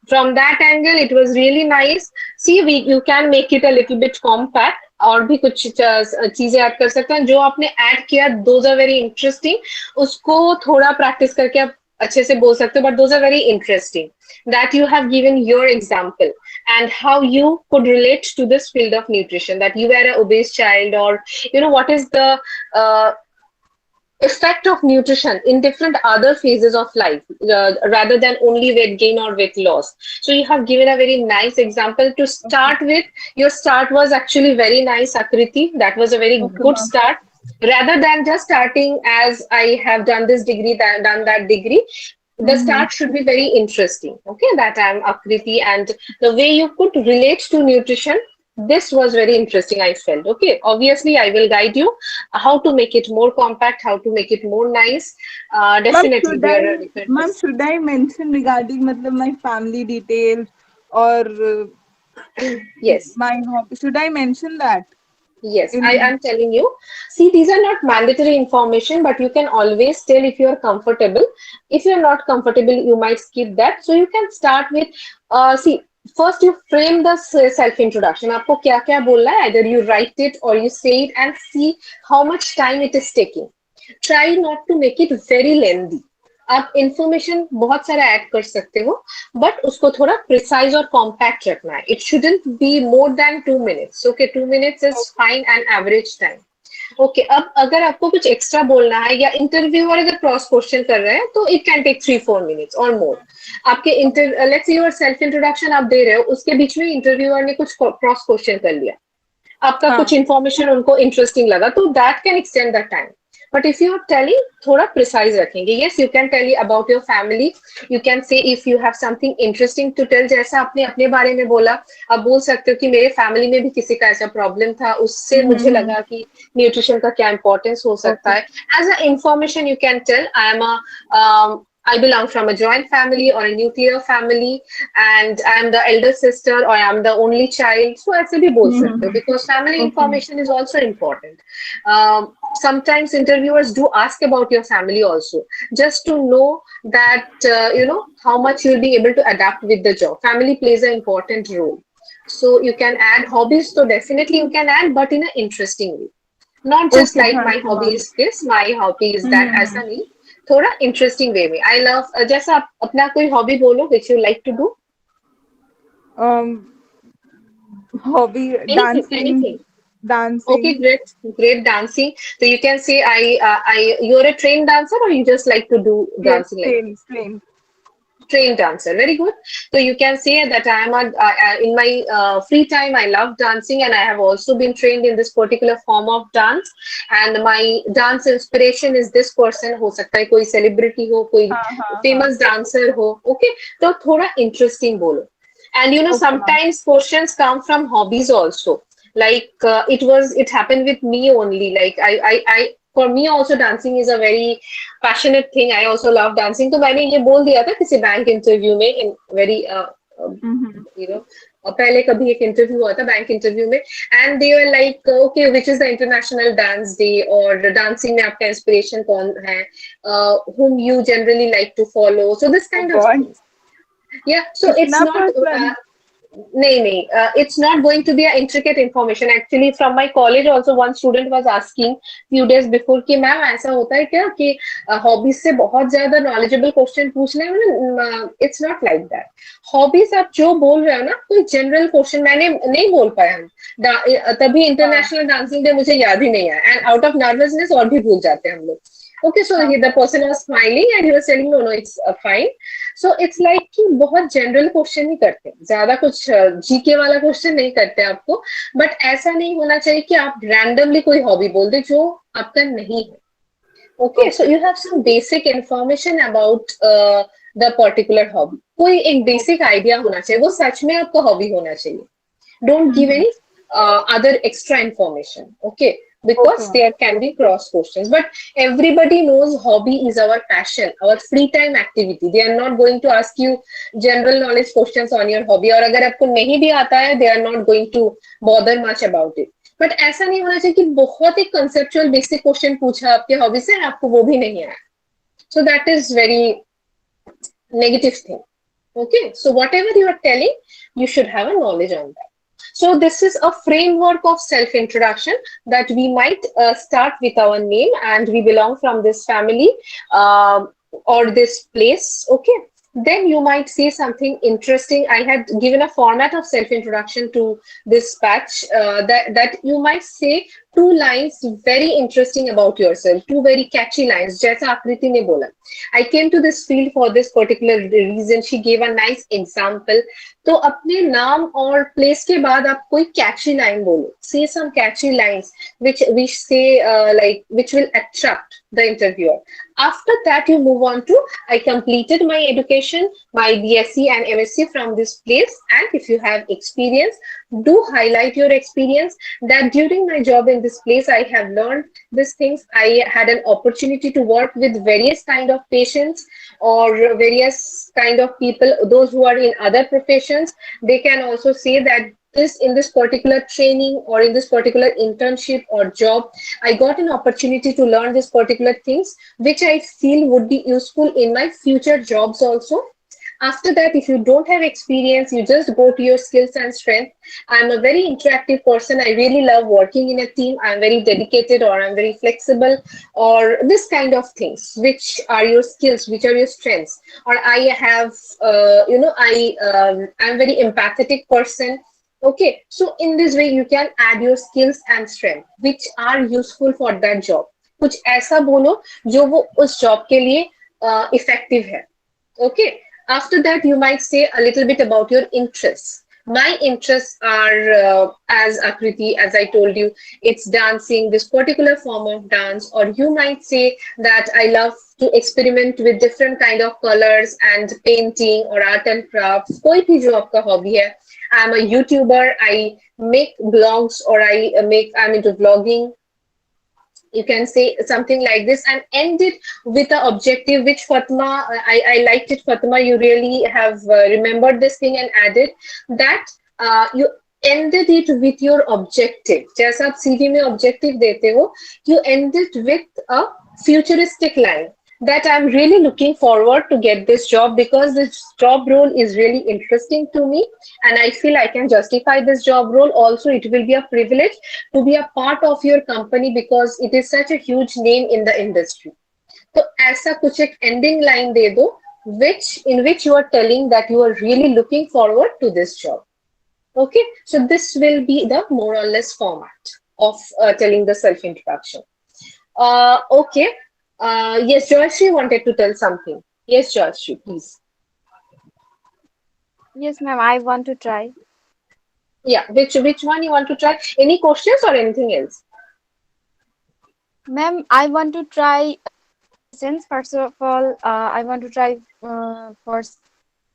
From that angle, it was really nice. See, we you can make it a little bit compact. और भी कुछ चीजें add कर सकते हैं जो आपने add किया दोज आर वेरी इंटरेस्टिंग उसको थोड़ा प्रैक्टिस करके आप अच्छे से बोल सकते हो but those are very interesting that you have given your example and how you could relate to this field of nutrition that you were an obese child or what is the uh, effect of nutrition in different other phases of life rather than only weight gain or weight loss. So you have given a very nice example to start with. Your start was actually very nice, Akriti. That was a very
Okay,
good
ma'am.
start. Rather than just starting as I have done this degree, done that degree, the
Mm-hmm.
start should be very interesting. Okay, that I'm Akriti, and the way you could relate to nutrition, this was very interesting, I felt. Okay, obviously, I will guide you how to make it more compact, how to make it more nice.
Ma'am,
Definitely, there are different
ma'am,
ways.
should I mention regarding matlab, my family details or
Yes.
my hobby? Should I mention that
Yes, I
in?
am telling you. See, these are not mandatory information, but you can always tell if you are comfortable. If you're not comfortable, you might skip that. So you can start with, see, first you frame the self-introduction. आपको क्या क्या बोलना है? Either you write it or you say it and see how much time it is taking. Try not to make it very lengthy. आप information बहुत सारा add कर सकते हो बट उसको थोड़ा प्रिसाइज और कॉम्पैक्ट रखना है it shouldn't be more than 2 minutes okay 2 minutes is fine and average time okay अब अगर आपको कुछ एक्स्ट्रा बोलना है या इंटरव्यूअर अगर क्रॉस क्वेश्चन कर रहे हैं तो इट कैन टेक 3-4 मिनट्स और मोर आपके let's say your self introduction आप दे रहे हो उसके बीच में इंटरव्यूअर ने कुछ क्रॉस क्वेश्चन कर लिया आपका
हाँ.
कुछ इंफॉर्मेशन उनको इंटरेस्टिंग लगा तो that can extend the time but if you are telling थोड़ा प्रिसाइज रखेंगे yes you can tell about your family you can say if you have something interesting to tell जैसा आपने अपने बारे में बोला आप बोल सकते हो कि मेरे फैमिली में भी किसी का ऐसा प्रॉब्लम था उससे मुझे
Mm-hmm.
लगा कि न्यूट्रिशन का क्या इंपॉर्टेंस हो सकता
Okay.
है as a information you can tell I am I belong from a joint family or a nuclear family, and I am the elder sister or I am the only child. So ऐसे भी बोल सकते हो
Mm-hmm.
because family
Okay.
information is also important. Um, sometimes interviewers do ask about your family also, just to know that how much you'll be able to adapt with the job. Family plays an important role. So you can add hobbies, so definitely you can add, but in an interesting way. Not just
Okay,
like my
thank you,
hobby
ma'am.
is this, my hobby is that,
Mm-hmm.
ऐसा नहीं, थोड़ा interesting way में. I love, जैसा आप अपना कोई hobby बोलो which you like to do.
Um, Hobby
Anything,
dancing,
anything. Okay,
dancing.
great, great dancing. So you can say you're a trained dancer, or you just like to do
Yes,
dancing like
train, train.
trained dancer. Very good. So you can say that I am in my free time, I love dancing, and I have also been trained in this particular form of dance. And my dance inspiration is this person. हो सकता है कोई celebrity हो, कोई
हाँ हाँ हाँ.
famous dancer हो. Okay, तो थोड़ा interesting बोलो. And
Okay, ma'am.
sometimes questions come from hobbies also. Like it happened with me only. Like I for me also dancing is a very passionate thing. I also love dancing. तो मैंने ये बोल दिया था किसी bank interview में, in very
Mm-hmm.
you know पहले कभी एक इंटरव्यू हुआ था बैंक इंटरव्यू में, and they were like okay which is the international dance day, और डांसिंग में आपका इंस्पिरेशन कौन है, whom you generally like to follow, so this
Oh
kind of
God,
things. Yeah, so it's
इतना
not
personal.
nahi, it's not going to be a intricate information. Actually, from my college also, one student was asking few days before कि ma'am ऐसा होता है क्या कि hobbies से बहुत ज्यादा नॉलेजेबल क्वेश्चन पूछने में. It's not like that. Hobbies आप जो बोल रहे हो ना, कोई जनरल क्वेश्चन मैंने नहीं बोल पाया हम. तभी
हाँ
इंटरनेशनल डांसिंग डे मुझे याद ही नहीं आया, एंड आउट ऑफ नर्वसनेस और भी भूल जाते हैं हम लोग. Okay, so
हाँ
the person was smiling and he was telling no, no, it's fine. So it's like कि बहुत जनरल क्वेश्चन ही करते हैं, ज्यादा कुछ जीके वाला क्वेश्चन नहीं करते आपको. बट ऐसा नहीं होना चाहिए कि आप रैंडमली कोई हॉबी बोल दे जो आपका नहीं है. Okay, so
okay
you have some basic information about the particular hobby. कोई एक बेसिक
okay.
आइडिया होना चाहिए, वो सच में आपका हॉबी होना चाहिए. Don't give
Mm-hmm.
any other extra information. Okay,
Okay,
because
ma'am.
there can be cross questions, but everybody knows hobby is our passion, our free time activity. They are not going to ask you general knowledge questions on your hobby, और अगर आपको नहीं भी आता है, they are not going to bother much about it. But ऐसा नहीं होना चाहिए कि बहुत ही कंसेप्चुअल बेसिक क्वेश्चन पूछा आपके हॉबी से, आपको वो भी नहीं आया. So that is very negative thing. Okay, so whatever you are telling, you should have a knowledge on that. So this is a framework of self-introduction that we might start with our name, and we belong from this family or this place. Okay, then you might say something interesting. I had given a format of self-introduction to this batch, that you might say two lines very interesting about yourself, two very catchy lines. जैसा आकृति ने बोला, I came to this field for this particular reason. She gave a nice example. तो अपने नाम और place के बाद आप कोई कैची लाइन बोलो. Say some catchy lines which say like which will attract the interviewer. After that, you move on to I completed my education, my BSc and MSc from this place. And if you have experience, do highlight your experience that during my job in this place, I have learned these things. I had an opportunity to work with various kind of patients or various kind of people, those who are in other professions. They can also say that this in this particular training or in this particular internship or job, I got an opportunity to learn these particular things, which I feel would be useful in my future jobs also. After that, if you don't have experience, you just go to your skills and strength. I'm a very interactive person. I really love working in a team. I'm very dedicated, or I'm very flexible, or this kind of things. Which are your skills? Which are your strengths? Or I have, I'm very empathetic person. Okay, so in this way, you can add your skills and strength, which are useful for that job. कुछ ऐसा बोलो जो वो उस job के लिए effective है. Okay, after that, you might say a little bit about your interests. My interests are, as Akriti, as I told you, it's dancing, this particular form of dance. Or you might say that I love to experiment with different kind of colors and painting or art and crafts. कोई भी जो आपका hobby है. I'm a YouTuber. I make blogs, or I'm into vlogging. You can say something like this and end it with an objective, which Fatma, I liked it. Fatma, you really have remembered this thing and added that you ended it with your objective. जैसा आप CV में objective देते हो, you end it with a futuristic line that I'm really looking forward to get this job because this job role is really interesting to me and I feel I can justify this job role. Also, it will be a privilege to be a part of your company because it is such a huge name in the industry. तो ऐसा कुछ एक ending line दे दो in which you are telling that you are really looking forward to this job. Okay, so this will be the more or less format of telling the self-introduction. Okay. Yes, Joyshri wanted to tell something. Yes, Joyshri, please.
Yes, ma'am, I want to try.
Yeah, which one you want to try? Any questions or anything else?
Ma'am, I want to try since first of all, I want to try for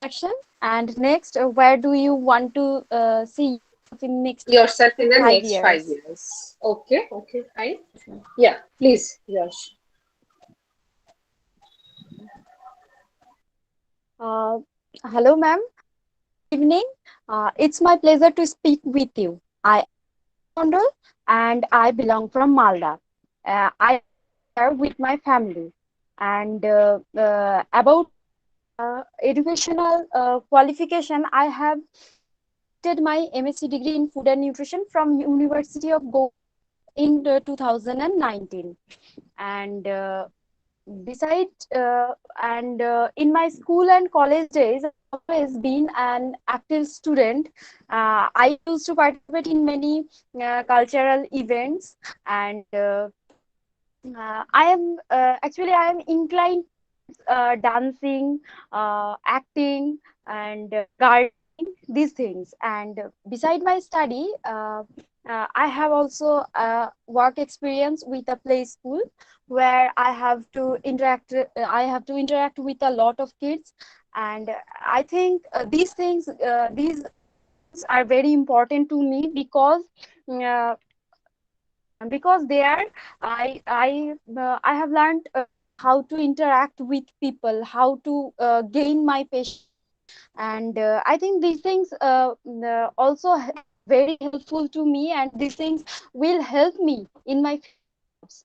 section. And next, where do you want to see in next
Yourself in the
5
next
years?
5 years. Okay, fine. Yeah, please, Yash.
Hello, ma'am. Evening. It's my pleasure to speak with you. I am Kondol and I belong from Malda. I am with my family. And about educational qualification, I have did my MSc degree in food and nutrition from University of Goa in 2019. And besides, in my school and college days, I've always been an active student. I used to participate in many cultural events, and I am inclined dancing, acting, and gardening, these things. And beside my study, I have also work experience with a play school where I have to interact. I have to interact with a lot of kids, and I think these are very important to me uh, because there I have learned how to interact with people, how to gain my patience, and I think these things also very helpful to me, and these things will help me in my jobs.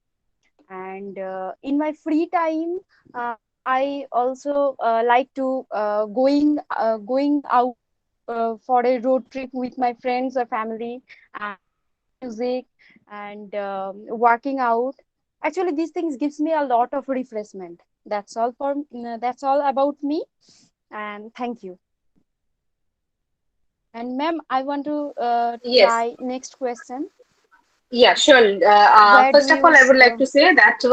And in my free time, I also like to going out for a road trip with my friends or family, and music, and working out. Actually, these things gives me a lot of refreshment. That's all about me, and thank you. And ma'am, I want to
Yes.
try next question.
Yeah, sure.
Where
First
do
of all, I would like to say that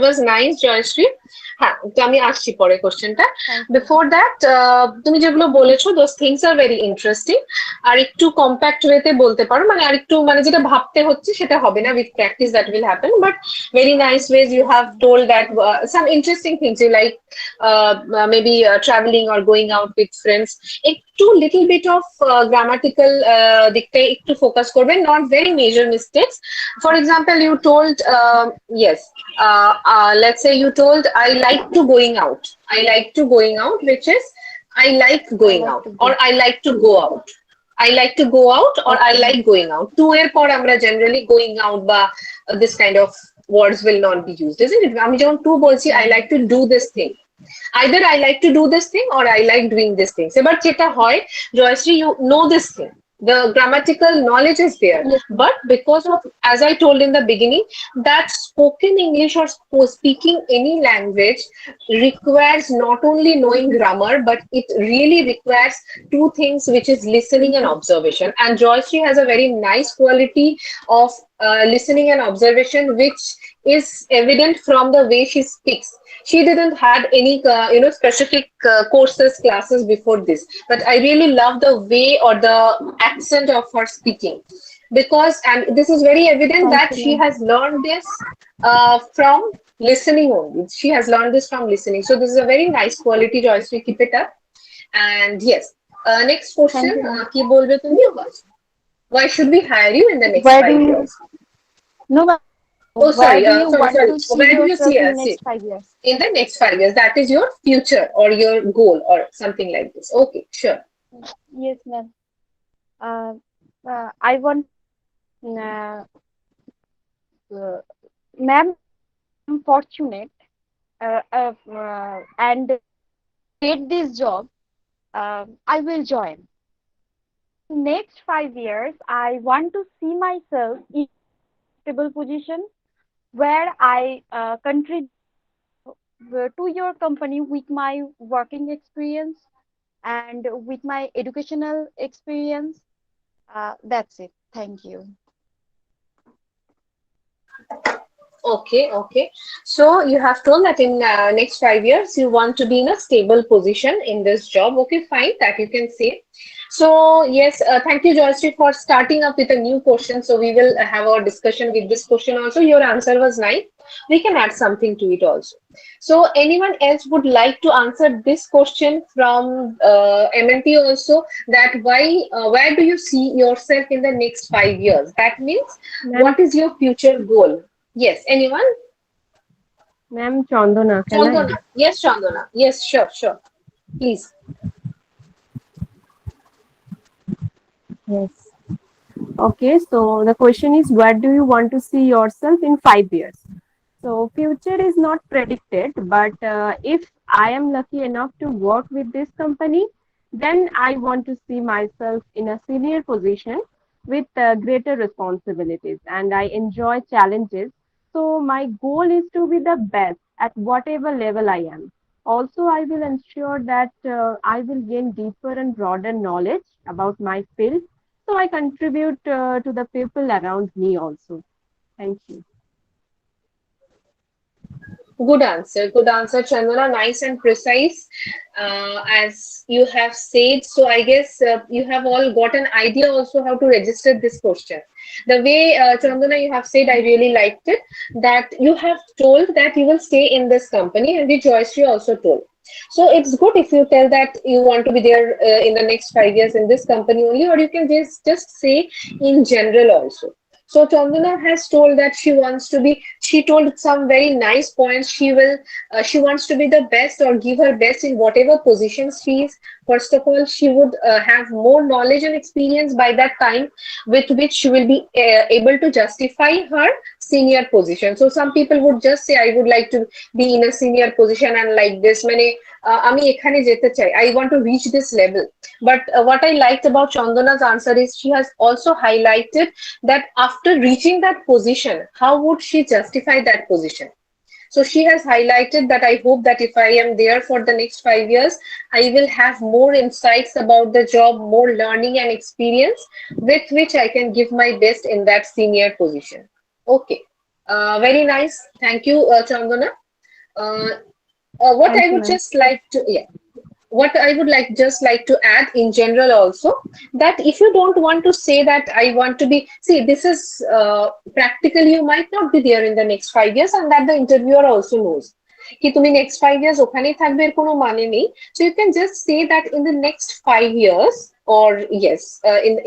was nice, Joyশ্রী. হ্যাঁ, তো আমি আসছি পরে কোশ্চেনটা। Before that, তুমি যেগুলো বলেছো, those things are very interesting. আর একটু কম্প্যাক্ট ওয়েতে বলতে পারো, মানে আর একটু মানে যেটা ভাবতে হচ্ছে সেটা হবে না, with practice that will happen. But very nice ways you have told that some interesting things you like, maybe traveling or going out with friends. একটু little bit of grammatical দিকটাই একটু ফোকাস করবেন, not very major mistakes. For example, you told yes, let's say you told I like to going out. I like to going out, which is I like going out or I like to go out. I like to go out or I like going out. To এর পর আমরা generally going out বা this kind of words will not be used, isn't it? আমি যখন to বলছি I like to do this thing. Either I like to do this thing or I like doing this thing. এবার যেটা হয়, Joyশ্রী, you know this thing. The grammatical knowledge is there, but because of, as I told in the beginning, that spoken English or speaking any language requires not only knowing grammar, but it really requires two things, which is listening and observation. And Joyশ্ree has a very nice quality of listening and observation, which is evident from the way she speaks. She didn't had any specific courses, classes before this, but I really love the way or the accent of her speaking, because, and this is very evident that she has learned this from listening only. She has learned this from listening. So this is a very nice quality, Joyশ্রী. Keep it up. And yes, next question. কি বলবে তুমি? Why should we hire you in the next 5 years?
No, ma'am.
Oh, sorry.
Where do you want
sorry.
to see
Where do you
yourself
see
in
us?
next 5 years?
In the next 5 years, that is your future or your goal or something like this. Okay, sure.
Yes, ma'am. Uh, I want, uh, ma'am, I'm fortunate and get this job. I will join. Next 5 years, I want to see myself in a stable position where I contribute to your company with my working experience and with my educational experience. That's it. Thank you.
Okay, okay. So you have told that in next 5 years you want to be in a stable position in this job. Okay, fine, that you can say. So yes, thank you, Joystree, for starting up with a new question. So we will have our discussion with this question also. Your answer was nice. We can add something to it also. So anyone else would like to answer this question from MNT also, that where do you see yourself in the next 5 years? That means
Ma'am,
what is your future goal? Yes, anyone?
ma'am Chandana, can I?
Chandana. Yes, Chandana. Yes, sure, sure. Please.
Yes. Okay, so the question is, where do you want to see yourself in 5 years? So future is not predicted, but if I am lucky enough to work with this company, then I want to see myself in a senior position with greater responsibilities, and I enjoy challenges. So my goal is to be the best at whatever level I am. Also, I will ensure that I will gain deeper and broader knowledge about my field, so I contribute to the people around me also. Thank you.
Good answer, Chandana. Nice and precise, as you have said. So I guess you have all got an idea also how to register this question. The way, Chandana, you have said, I really liked it. That you have told that you will stay in this company, and the Joystree also told. So it's good if you tell that you want to be there in the next 5 years in this company only, or you can just say in general also. So Chandana has told that she wants to be. She told some very nice points. She wants to be the best or give her best in whatever position she is. First of all, she would have more knowledge and experience by that time, with which she will be able to justify her senior position. So some people would just say, I would like to be in a senior position and like this. আমি এখানে যেতে চাই. I want to reach this level. But what I liked about Chandana's answer is she has also highlighted that after reaching that position, how would she justify that position? So she has highlighted that I hope that if I am there for the next 5 years, I will have more insights about the job, more learning and experience with which I can give my best in that senior position. Okay. Very nice. Thank you, Chandana. Uh, what
Thank
I
you,
would
ma'am.
just like to, yeah, what I would like to add in general also, that if you don't want to say that I want to be, see, this is practically you might not be there in the next 5 years, and that the interviewer also knows কি তুমি next 5 years ওখানেই থাকবে এর কোনো মানে নেই. So you can just say that in the next 5 years, or yes,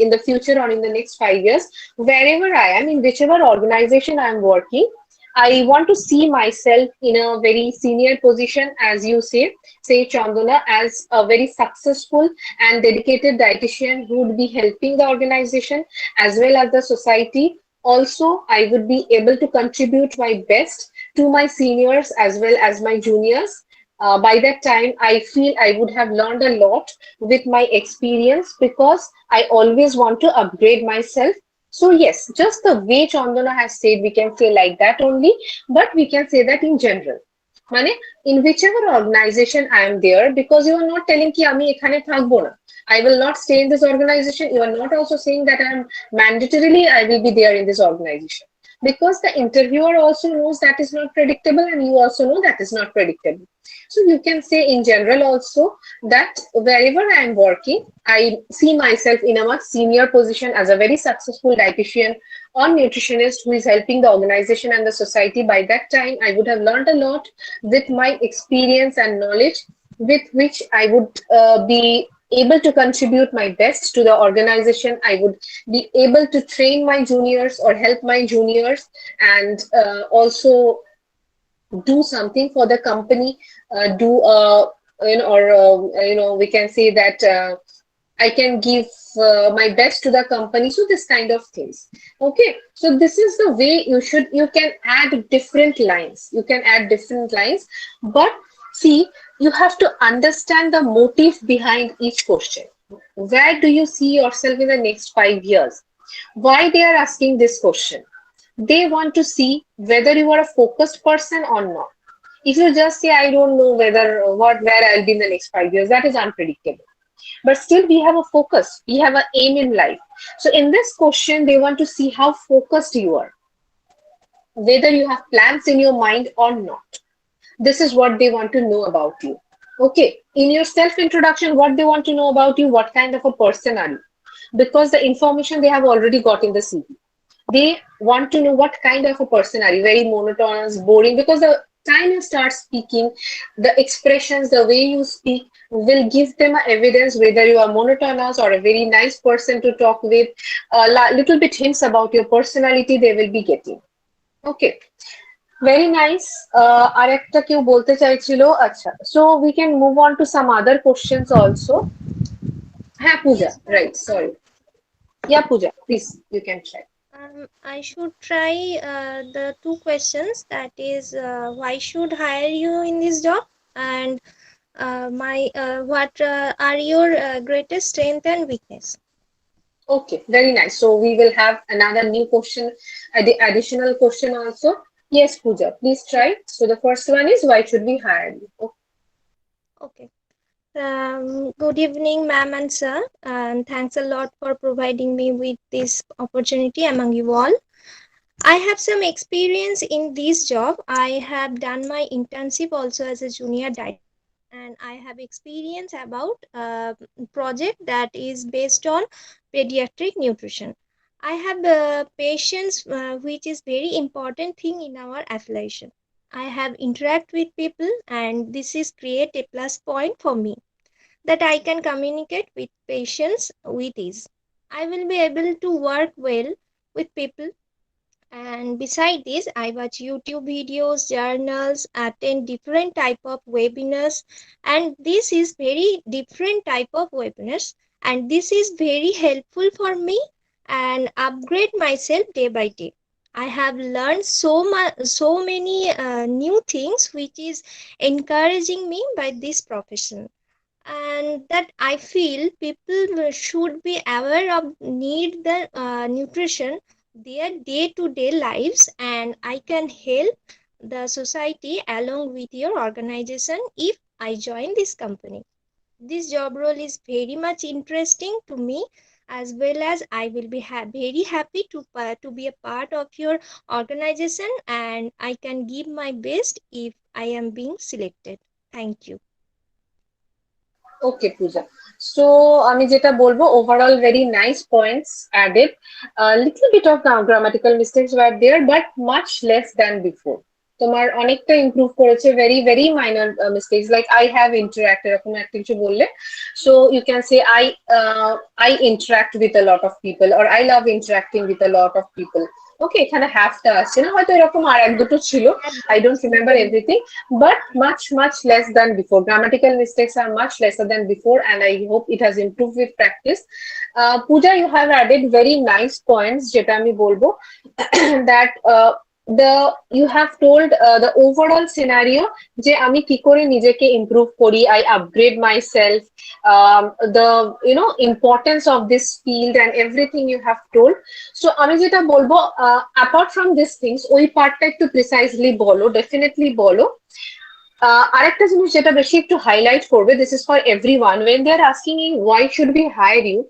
in the future or in the next 5 years, wherever I am, in whichever organization I am working, I want to see myself in a very senior position, as you say Chandana, as a very successful and dedicated dietitian who would be helping the organization as well as the society. Also, I would be able to contribute my best to my seniors as well as my juniors. By that time, I feel I would have learned a lot with my experience, because I always want to upgrade myself. So yes, just the way Chandana has said, we can say like that only, but we can say that in general. মানে in whichever organization I am there, because you are not telling ki আমি এখানে থাকবো না. I will not stay in this organization. You are not also saying that I am mandatorily I will be there in this organization. Because the interviewer also knows that is not predictable, and you also know that is not predictable. So you can say in general also that wherever I am working, I see myself in a much senior position as a very successful dietitian or nutritionist who is helping the organization and the society. By that time, I would have learned a lot with my experience and knowledge, with which I would be able to contribute my best to the organization. I would be able to train my juniors or help my juniors, and also do something for the company, do or we can say that I can give my best to the company. So this kind of things. Okay. So this is the way you can add different lines. You can add different lines, but see, you have to understand the motive behind each question. Where do you see yourself in the next 5 years? Why they are asking this question? They want to see whether you are a focused person or not. If you just say, I don't know where I'll be in the next 5 years, that is unpredictable. But still, we have a focus, we have an aim in life. So, in this question, they want to see how focused you are, whether you have plans in your mind or not. This is what they want to know about you. Okay, in your self introduction, what they want to know about you, what kind of a person are you? Because the information they have already got in the CV. They want to know what kind of a person are you, very monotonous, boring, because the time you start speaking, the expressions, the way you speak will give them a evidence whether you are monotonous or a very nice person to talk with. A little bit hints about your personality they will be getting. Okay, very nice. আরেকটা কেউ বলতে চাইছিল, আচ্ছা, so we can move on to some other questions also. হ্যাঁ, Pooja,
Yes, ma'am.
right, sorry. Yeah, Pooja, please, you can try.
I should try the two questions. That is, why should hire you in this job, and what are your greatest strength and weakness?
Okay, very nice. So we will have another new question, the additional question also. Yes, Pooja, please try. So the first one is, why should we hire you?
Okay. Good evening, ma'am and sir, and thanks a lot for providing me with this opportunity among you all. I have some experience in this job. I have done my internship also as a junior dietitian, and I have experience about project that is based on pediatric nutrition. I have patience, which is very important thing in our affiliation. I have interact with people, and this is create a plus point for me, that I can communicate with patients with ease. I will be able to work well with people, and beside this I watch YouTube videos, journals, attend different type of webinars, and this is very different type of webinars, and this is very helpful for me and upgrade myself day by day. I have learned so many new things which is encouraging me by this profession, and that I feel people should be aware of need the nutrition their day to day lives, and I can help the society along with your organization if I join this company. This job role is very much interesting to me, as well as I will be very happy to be a part of your organization, and I can give my best if I am being selected. Thank you.
Okay, Pooja. So আমি যেটা বলবো, overall very nice points added. A little bit of grammatical mistakes were there, but much less than before. তোমার অনেকটা improve করেছে, very very minor mistakes like I have interacted, এরকম একটা কিছু বললে, so you can say I interact with a lot of people, or I love interacting with a lot of people. ওকে, এখানে হাফটা আসছে না, হয়তো এরকম আর এক দুটো ছিল, I don't remember everything, but much less than before. Grammatical mistakes are much lesser than before, and I hope it has improved with practice. Pooja, you have added very nice points যেটা আমি বলবো that you have told the overall scenario যে আমি কি করে নিজেকে improve করি, I upgrade myself, the importance of this field and everything you have told. So আমি যেটা বলবো, apart from these things, ওই পার্টটা একটু precisely বলো, definitely বলো। আরেকটা জিনিস যেটা বেশি একটু হাইলাইট করবে, this is for everyone, when they are asking you why should we hire you,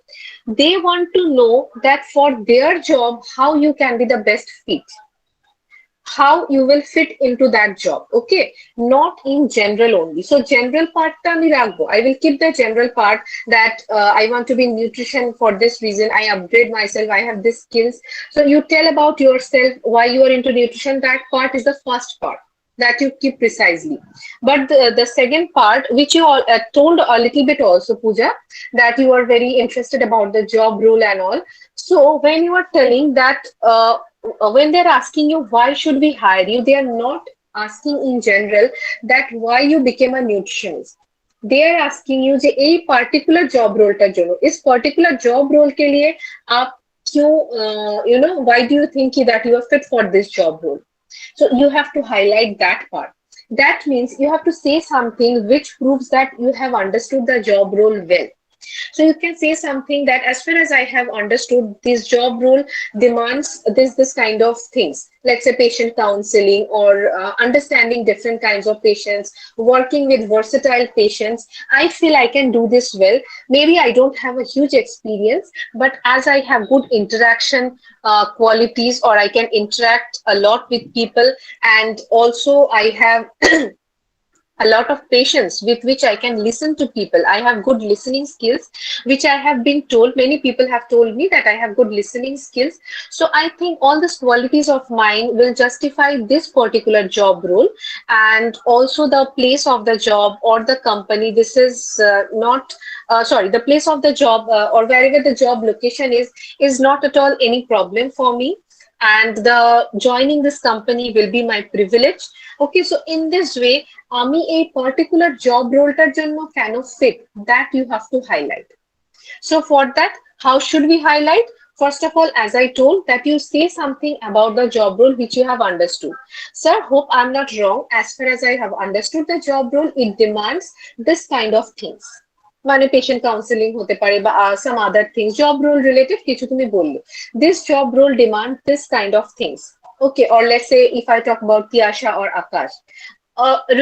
they want to know that for their job how you can be the best fit, how you will fit into that job. Okay, not in general only. So general part ta ami rakhbo, I will keep the general part, that I want to be in nutrition for this reason, I upgrade myself, I have these skills. So you tell about yourself, why you are into nutrition. That part is the first part that you keep precisely. But the second part, which you all told a little bit also, Pooja, that you are very interested about the job role and all. So when you are telling that when they're asking you why should we hire you, they are not asking in general that why you became a nutritionist. they are asking you যে এই particular job role টার জন্য इस particular job role के लिए आप क्यों you know why do you think that you are fit for this job role? So you have to highlight that part. That means you have to say something which proves that you have understood the job role well. So you can say something that as far as I have understood, this job role demands this kind of things. Let's say patient counseling or understanding different kinds of patients, working with versatile patients. I feel I can do this well. Maybe I don't have a huge experience, but as I have good interaction qualities, or I can interact a lot with people, and also I have a lot of patience with which I can listen to people. I have good listening skills, which I have been told, many people have told me that I have good listening skills. So I think all these qualities of mine will justify this particular job role, and also the place of the job or the company. This is sorry, the place of the job or wherever the job location is not at all any problem for me, and the joining this company will be my privilege. Okay, so in this way আমি এই particular job roleটার জন্য কেন fit, that you have to highlight. So for that, how should we highlight? First of all, as I told, that you say something about the job role which you have understood. Sir, hope I'm not wrong. As far as I have understood the job role, it demands this kind of things. মানে patient counseling হতে পারে বা some other things, job role related কিছু তুমি বললে, this job role demands this kind of things. Okay, or let's say if I talk about Tiasha or Akash,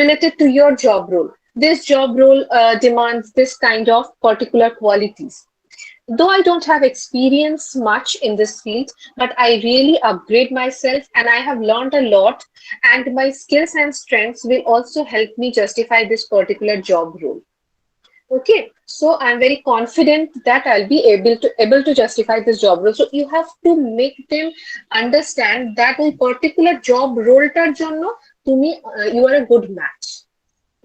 related to your job role, this job role demands this kind of particular qualities. Though I don't have experience much in this field, but I really upgrade myself and I have learned a lot, and my skills and strengths will also help me justify this particular job role. Okay, so I'm very confident that I'll be able to justify this job role. So you have to make them understand that a particular job role tar jonno tumi you are a good match.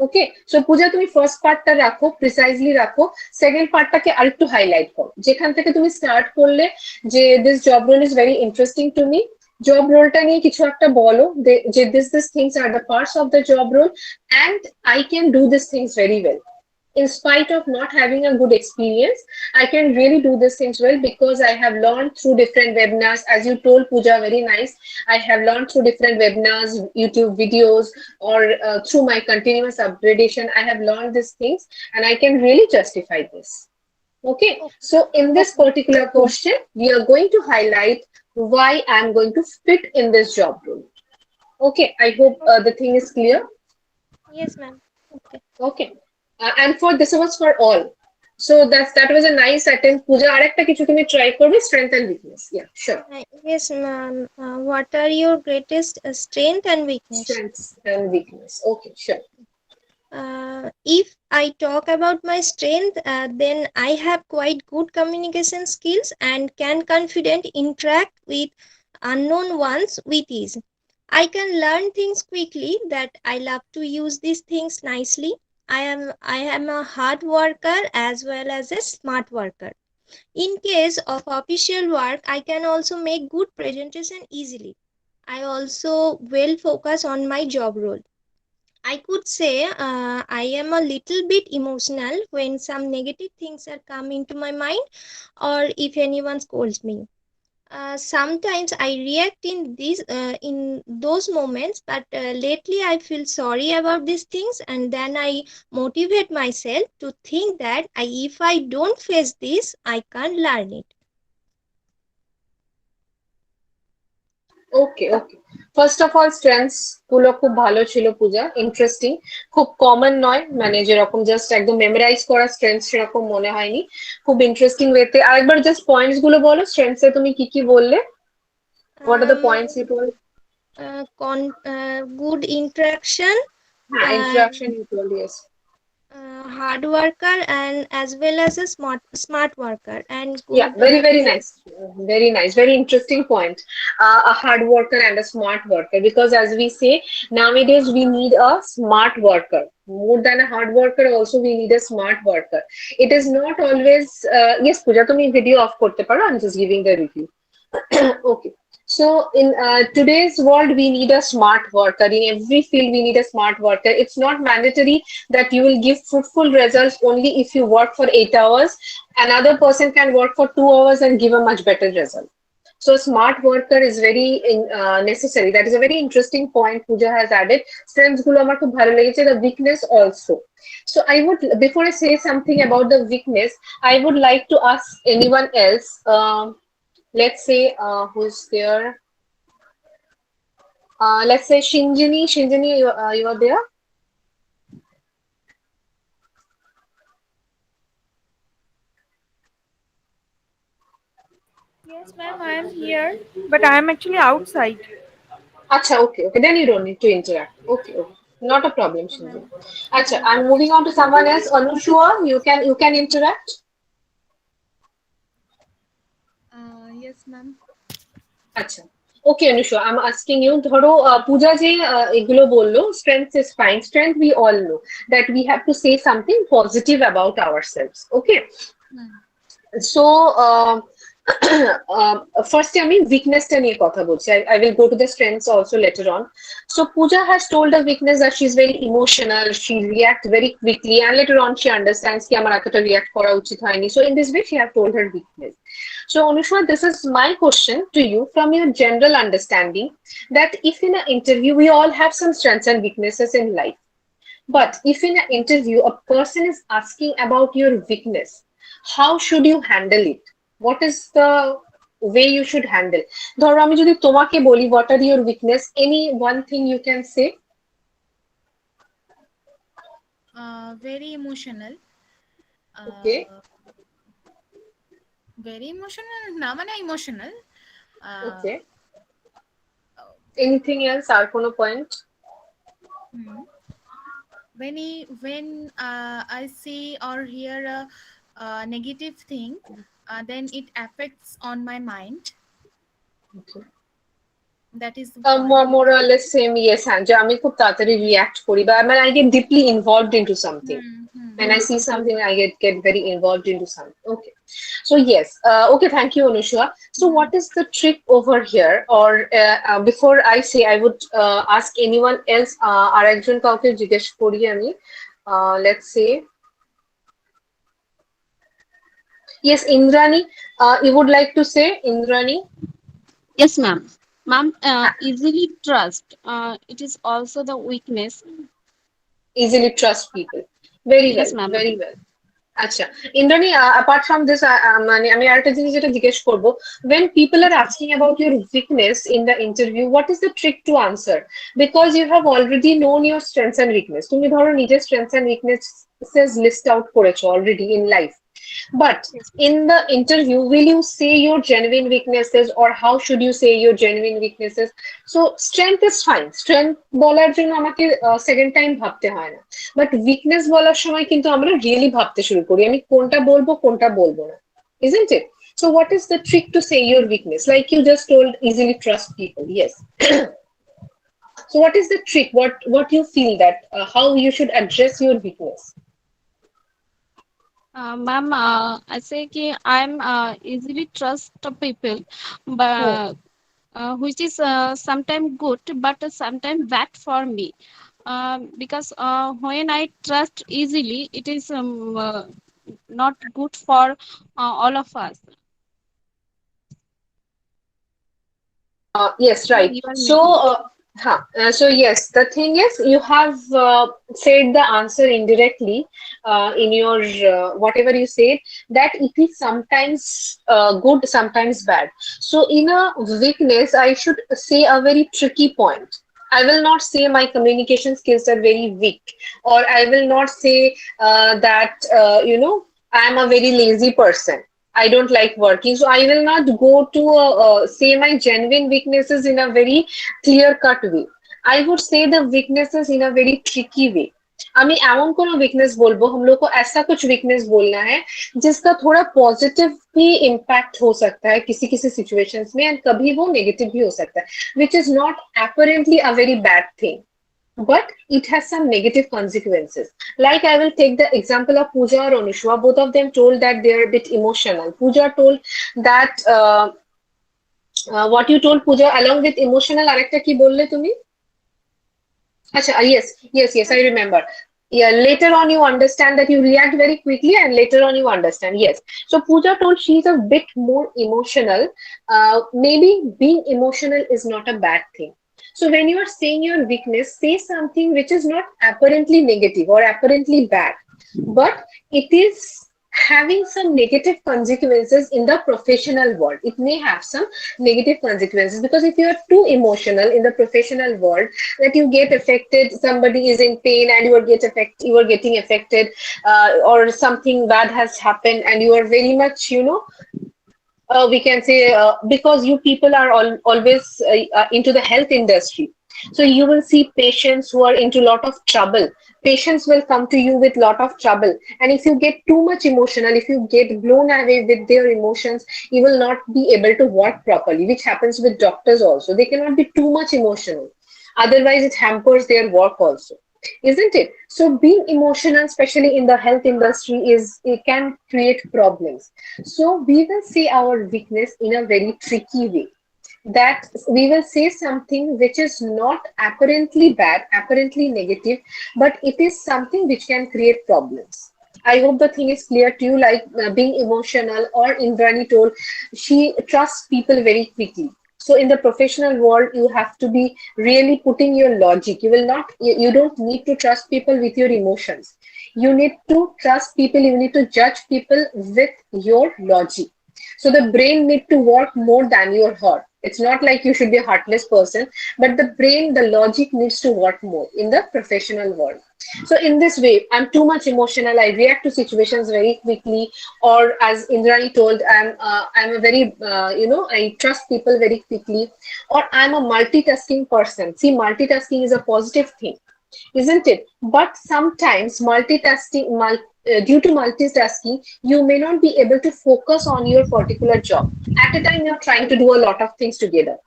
Okay, so Pooja তুমি first পার্টটা রাখো, precisely রাখো, second পার্টটাকে আরেকটু highlight করো, যেখান থেকে তুমি start করলে যে this job role is very interesting to me, job রোলটা নিয়ে কিছু একটা বলো যে this things are the parts of the job role, and I can do this things very well. In spite of not having a good experience, I can really do these things well because I have learned through different webinars. As you told Pooja, very nice. I have learned through different webinars, YouTube videos, or through my continuous upgradation. I have learned these things and I can really justify this. Okay, so in this particular question, we are going to highlight why I'm going to fit in this job role. Okay, I hope the thing is clear.
Yes, ma'am. Okay.
Okay. And for this was for all. So that was a nice attempt. Pooja, arekta kichu tumi try korbe, strength and weakness. Yeah, sure.
Yes, ma'am. What are your greatest strength and weakness?
Strengths and weakness. Okay, sure.
If I talk about my strength, then I have quite good communication skills and can confident interact with unknown ones with ease. I can learn things quickly, that I love to use these things nicely. I am a hard worker as well as a smart worker. In case of official work, I can also make good presentation easily. I also well focus on my job role. I could say I am a little bit emotional when some negative things are come into my mind, or if anyone scolds me. Sometimes I react in those moments, but lately I feel sorry about these things, and then I motivate myself to think that if I don't face this, I can't learn it.
Okay, okay. First of all, strengths গুলো খুব ভালো ছিল পূজা, interesting, খুব common নয়, মানে যেরকম just একদম memorise করা স্ট্রেংথ সেরকম মনে হয়নি, খুব ইন্টারেস্টিং ওয়েতে। আরেকবার জাস্ট পয়েন্টস গুলো বলো, স্ট্রেংথস এ তুমি কি কি বললে, what are the points you told?
Good interaction,
Interaction you told, yes.
hard worker, and as well as a smart worker, and good,
Yeah, very nice, very interesting point. A hard worker and a smart worker, because as we say nowadays, we need a smart worker more than a hard worker. Also we need a smart worker. It is not always yes Pooja, tumi video off korte paro, I'm just giving the review. Okay, So in today's world, we need a smart worker. In every field, we need a smart worker. It's not mandatory that you will give fruitful results only if you work for 8 hours. Another person can work for 2 hours and give a much better result. So a smart worker is very necessary. That is a very interesting point Pooja has added. Strengths gulo amar khub bhalo legeche, the weakness also. So I would, before I say something about the weakness, I would like to ask anyone else. Let's say who's there. Let's say Shinjini. Shinjini, you are there?
Yes, ma'am, I am here, but I am actually outside.
Acha, okay, okay. Then you don't need to interact. Okay, okay. Not a problem, Shinjini. Acha, I'm moving on to someone else. Anushua, you can interact.
Yes, ma'am.
আচ্ছা okay Anusha I am asking you ধরো পূজা যে এগুলো বললো strength is fine strength we all know that we have to say something positive about ourselves okay so ফার্স্টে আমি উইকনেসটা নিয়ে কথা বলছি I will go to the strengths also later on. So Pooja has told a weakness that she's very emotional, she reacts very quickly, and later on she understands ki amar এতটা react করা উচিত হয়নি. So in this way she have told her weakness. So Anushka, this is my question to you from your general understanding that if in an interview we all have some strengths and weaknesses in life, but if in an interview a person is asking about your weakness, how should you handle it? What is the way you should handle? ধরো আমি যদি তোমাকে বলি what are your weakness, any one thing you can say?
Very emotional.
Okay.
Very emotional, না মানে emotional.
Okay. Anything else? আর কোনো point?
When I see or hear a negative thing, then it affects on my mind.
Okay.
That is
more or less same, yes, যে আমি খুব তাড়াতাড়ি react করি বা I get deeply involved into something. When I see something, I get very involved into something. Okay. So yes, okay, thank you, Anushka. So what is the trick over here? Or before I say, I would ask anyone else, আর একজন কাউকে জিজ্ঞেস করি আমি. Let's say, yes, Indrani, you would like to say, Indrani?
Yes, ma'am. Ma'am, easily trust. It is also the weakness.
Easily trust people. Very well,
Yes, ma'am.
very well. আচ্ছা Indrani apart from this মানে আমি আরেকটা জিনিস যেটা জিজ্ঞেস করব, when people are asking about your weakness in the interview, what is the trick to answer? Because you have already known your strengths and weakness. তুমি ধরো নিজের strengths and weaknesses list out করেছো already in life. But in the interview, will you say your genuine weaknesses, or how should you say your genuine weaknesses? So strength is fine. Strength বলার জন্য আমাকে second time ভাবতে হয় না. But weakness বলার সময় কিন্তু আমরা really ভাবতে শুরু করি আমি কোনটা বলবো কোনটা বলবো না. Isn't it? So what is the trick to say your weakness? Like you just told, easily trust people. Yes. So what is the trick? What you feel that how you should address your weakness?
Ma'am, I say कि I'm easily trust people, but which is sometimes good, but sometimes bad for me. Because when I trust easily, it is not good for all of us.
Yes, right. So yes, the thing is, you have said the answer indirectly in your whatever you said, that it is sometimes good, sometimes bad. So in a weakness, I should say a very tricky point. I will not say my communication skills are very weak, or I will not say that I am a very lazy person. I don't like working. So I will not go to say my genuine weaknesses in a very clear-cut way. I would say the weaknesses in a very tricky way. আমি এমন কোনো weakness बोलबो, हम लोग को ऐसा कुछ weakness बोलना है जिसका थोड़ा positive भी impact हो सकता है किसी किसी situations में, and कभी वो negative भी हो सकता है, which is not apparently a very bad thing. But it has some negative consequences. Like I will take the example of Pooja or Anushka. Both of them told that they are a bit emotional. Pooja told that what you told Pooja along with emotional arekta ki bolle tumi? Acha, yes, I remember. Yeah, later on you understand that you react very quickly and later on you understand. Yes. So Pooja told she's a bit more emotional. Maybe being emotional is not a bad thing. So when you are saying your weakness, say something which is not apparently negative or apparently bad, but it is having some negative consequences in the professional world. It may have some negative consequences because if you are too emotional in the professional world, that you get affected, somebody is in pain and you are getting affected, or something bad has happened and you are very much, we can say, because you people are always into the health industry, so you will see patients who are into lot of trouble. Patients will come to you with lot of trouble, and if you get too much emotional, if you get blown away with their emotions, you will not be able to work properly, which happens with doctors also. They cannot be too much emotional, otherwise it hampers their work also, isn't it? So being emotional, especially in the health industry, is it can create problems. So we will say our weakness in a very tricky way, that we will say something which is not apparently bad, apparently negative, but it is something which can create problems. I hope the thing is clear to you, like being emotional, or Indrani told she trusts people very quickly. So in the professional world, you have to be really putting your logic. You will not, you don't need to trust people with your emotions. You need to trust people, you need to judge people with your logic. So the brain need to work more than your heart. It's not like you should be a heartless person, but the brain, the logic needs to work more in the professional world. So in this way, I'm too much emotional. I react to situations very quickly, or as Indrani told, I'm a very I trust people very quickly, or I'm a multitasking person. See, multitasking is a positive thing, isn't it? But sometimes due to multitasking, you may not be able to focus on your particular job. At a time, you're trying to do a lot of things together.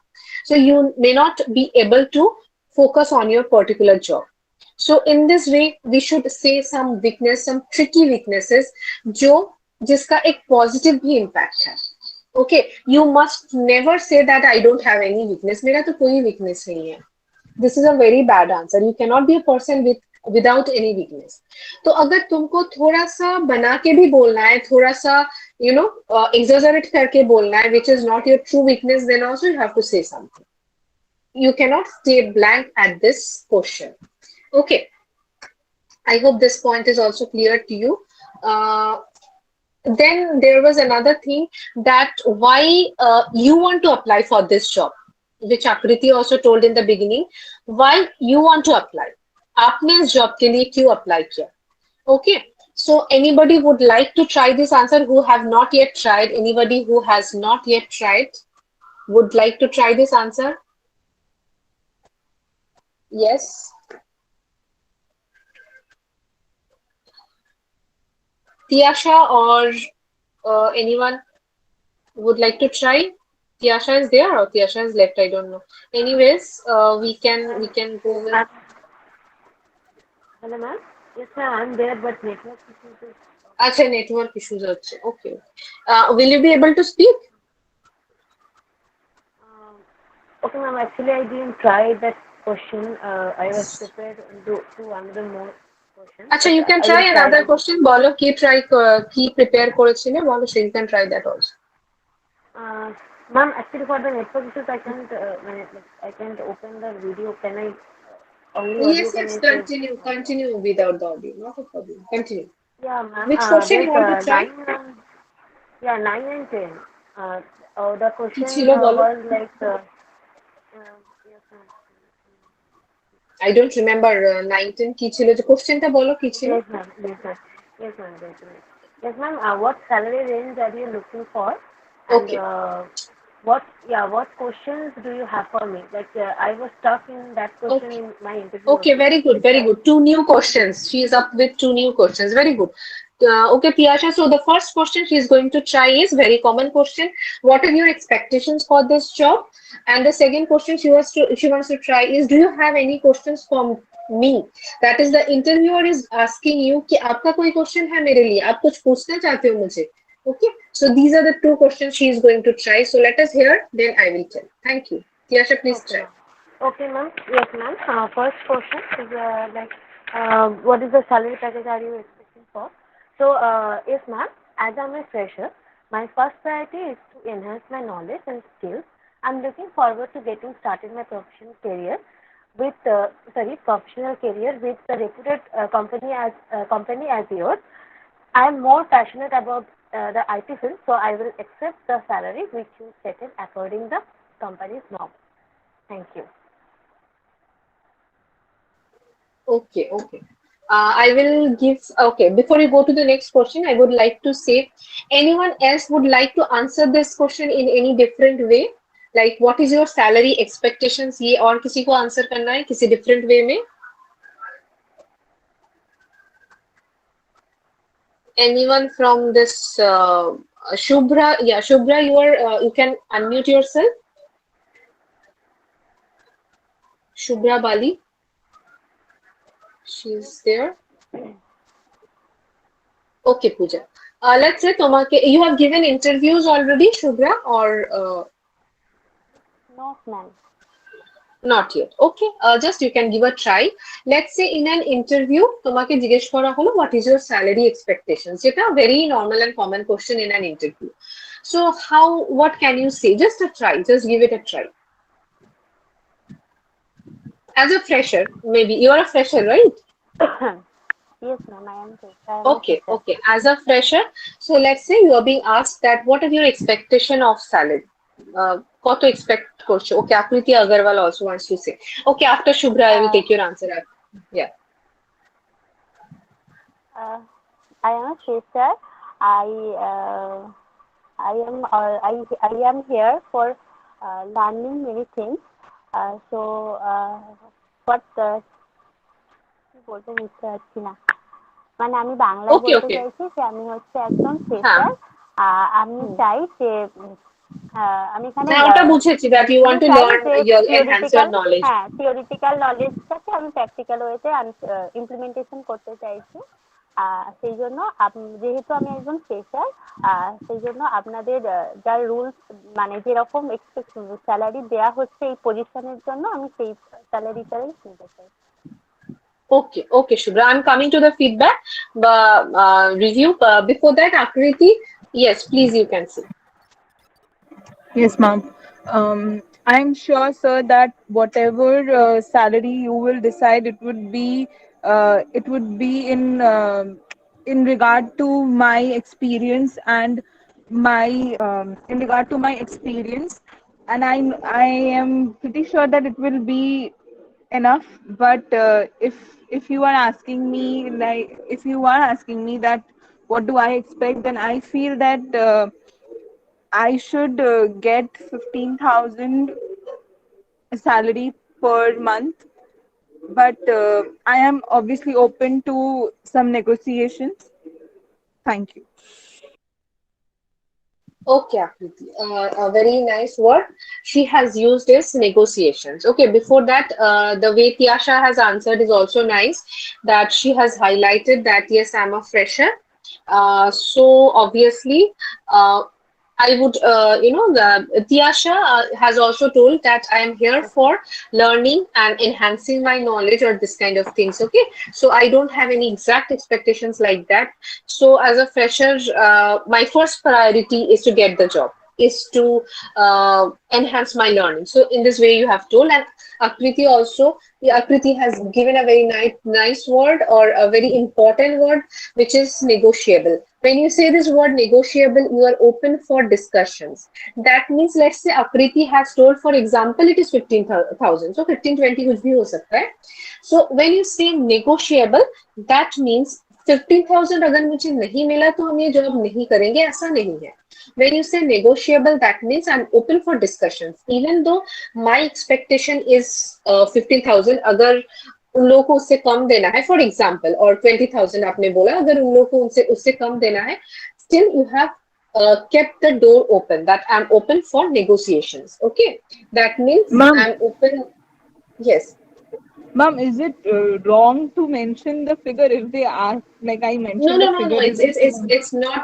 So you may not be able to focus on your particular job. So in this way, we should say some weakness, some tricky weaknesses, जो जिसका एक positive भी impact है. Okay, you must never say that I don't have any weakness. मेरा तो कोई weakness नहीं है. This is a very bad answer. You cannot be a person without any weakness. तो अगर तुमको थोड़ा सा बना के भी बोलना है, थोड़ा सा exaggerate करके बोलना है, which is not your true weakness, then also you have to say something. You cannot stay blank at this question. Okay. I hope this point is also clear to you. Then there was another thing, that why you want to apply for this job, which Akriti also told in the beginning. Why you want to apply? आपने इस job के लिए क्यों apply किया? Okay. So anybody would like to try this answer who have not yet tried? Anybody who has not yet tried would like to try this answer? Yes. Tiasha or anyone would like to try? Tiasha is there or Tiasha is left? I don't know. Anyways, we can go with.
Hello, ma'am. Yes, ma'am. I'm there, but network issues.
Acha, network issues. Okay. Will you be able to speak?
Okay, ma'am. Actually, I didn't try that question. I was prepared to do another more question.
Acha, you can try another question. Bolo, ki prepare করেছিলে, বলো, so you can try that also.
Ma'am, actually for the network issues, I can't open the video. Can I? Only
Yes,
audio
continue without the audio. Not a problem. Continue.
Yeah, ma'am.
Which question you want to try?
9 and 10. The question
ছিল বলো?
was like. Yes, ma'am.
I don't remember 19 কি ছিল, যে কোশ্চেনটা বলো কি ছিল?
Yes, ma'am. Yes, ma'am. What salary range are you looking for? And
Okay.
What questions do you have for me? Like I was stuck in that question in my interview.
Okay, very good, very good. 2 new questions. She is up with 2 new questions. Very good. Okay, Tiasha. So the first question she is going to try is very common question. What are your expectations for this job? And the second question she wants to try is, do you have any questions from me? That is, the interviewer is asking you कि आपका कोई question है मेरे लिए, आप कुछ पूछना चाहते हो मुझे? Okay, so these are the two questions she is going to try. So let us hear, then I will tell. Thank you. Tiyasha, please
Okay,
try.
ma'am. Okay, ma'am. Yes, ma'am. First question is what is the salary package are you expecting for? So, yes, ma'am. As I'm a fresher, my first priority is to enhance my knowledge and skills. I'm looking forward to getting started my professional career with a reputed company as yours. I am more passionate about the IT field, so I will accept the salary which you settle according the company's norm. Thank you.
Okay, okay. I will give, okay, before you go to the next question, I would like to say, anyone else would like to answer this question in any different way? Like, what is your salary expectations? ये और किसी को answer करना है किसी different way में? Anyone from this Shubhra? Yeah, Shubhra, you can unmute yourself. Shubhra Bali, she's there. Okay, Pooja. Let's say Tomake, you have given interviews already, Shubhra, or
No, ma'am.
not yet? Okay, just you can give a try. Let's say in an interview, তোমাকে জিজ্ঞেস করা হলো, what is your salary expectations? যেটা very normal and common question in an interview. So what can you say? Just a try. Just give it a try. As a fresher, maybe you are a fresher, right?
Yes, ma'am. I am
Okay,
fresher.
okay. As a fresher, so let's say you are being asked that what are your expectation of salary? কত expect করছো? Okay, Akriti Agarwal also wants to say. Okay, after Shubhra, I will take your answer. Yeah.
I am a fresher. I uh, I am here for learning many things. What কি বলতে বুঝতে পারছি না। মানে আমি বাংলায়
Okay,
বলতে
okay.
চাইছি যে আমি হচ্ছে একজন
হ্যাঁ।
ফ্রেশার। আমি চাই যে আমি এখানে
হ্যাঁ, ওটা বুঝেছি that you
আমি
want to
চাই
learn,
যে
your enhance your knowledge.
Theoretical নলেজটাকে আমি প্র্যাকটিক্যাল ওয়েতে ইমপ্লিমেন্টেশন করতে চাইছি। সেই জন্য যেহেতু আমি একজন ফ্রেশার, সেই জন্য আপনাদের যা রুলস মানে যেরকম স্যালারি দেওয়া হচ্ছে এই পজিশনের জন্য আমি সেই স্যালারিটাই নিতে চাই।
Okay, okay, Shubhra. I'm coming to the feedback review. Before that, Akriti, yes, please, you can say.
Yes, ma'am. I'm sure, sir, that whatever salary you will decide, it would be in regard to my experience and my in regard to my experience, and I am pretty sure that it will be enough. But if you are asking me, like, if you are asking me that what do I expect, then I feel that. I should get 15,000 salary per month, but I am obviously open to some negotiations. Thank you.
Okay, Akriti. A very nice word. She has used is negotiations. Okay, before that, the way Tiyasha has answered is also nice. That she has highlighted that yes, I'm a fresher. So obviously, I would, Tiyasha has also told that I am here for learning and enhancing my knowledge or this kind of things. Okay, so I don't have any exact expectations like that. So as a fresher, my first priority is to get the job, is to enhance my learning. So in this way, you have told, and Akriti also, Akriti has given a very nice word or a very important word, which is negotiable. When you say this word negotiable, you are open for discussions. That means, let's say Akriti has told, for example, it is 15,000. So 15-20 कुछ भी हो सकता है. So when you say negotiable, that means 15,000 अगर मुझे नहीं मिला तो हम ये जॉब नहीं करेंगे, ऐसा नहीं है. When you say negotiable, that means I'm open for discussions. Even though my expectation is 15,000, अगर उन लोगों को उससे कम देना है, फॉर एग्जाम्पल, और 20,000 आपने बोला, अगर उन लोगों को उनसे उससे कम देना है, still you have kept the door open, that I'm open for negotiations. Okay, that means
Ma'am,
I'm open. Yes.
Ma'am, is it wrong to mention the figure if they ask, like I
No,
mentioned the
no, no,
figure,
no.
is it?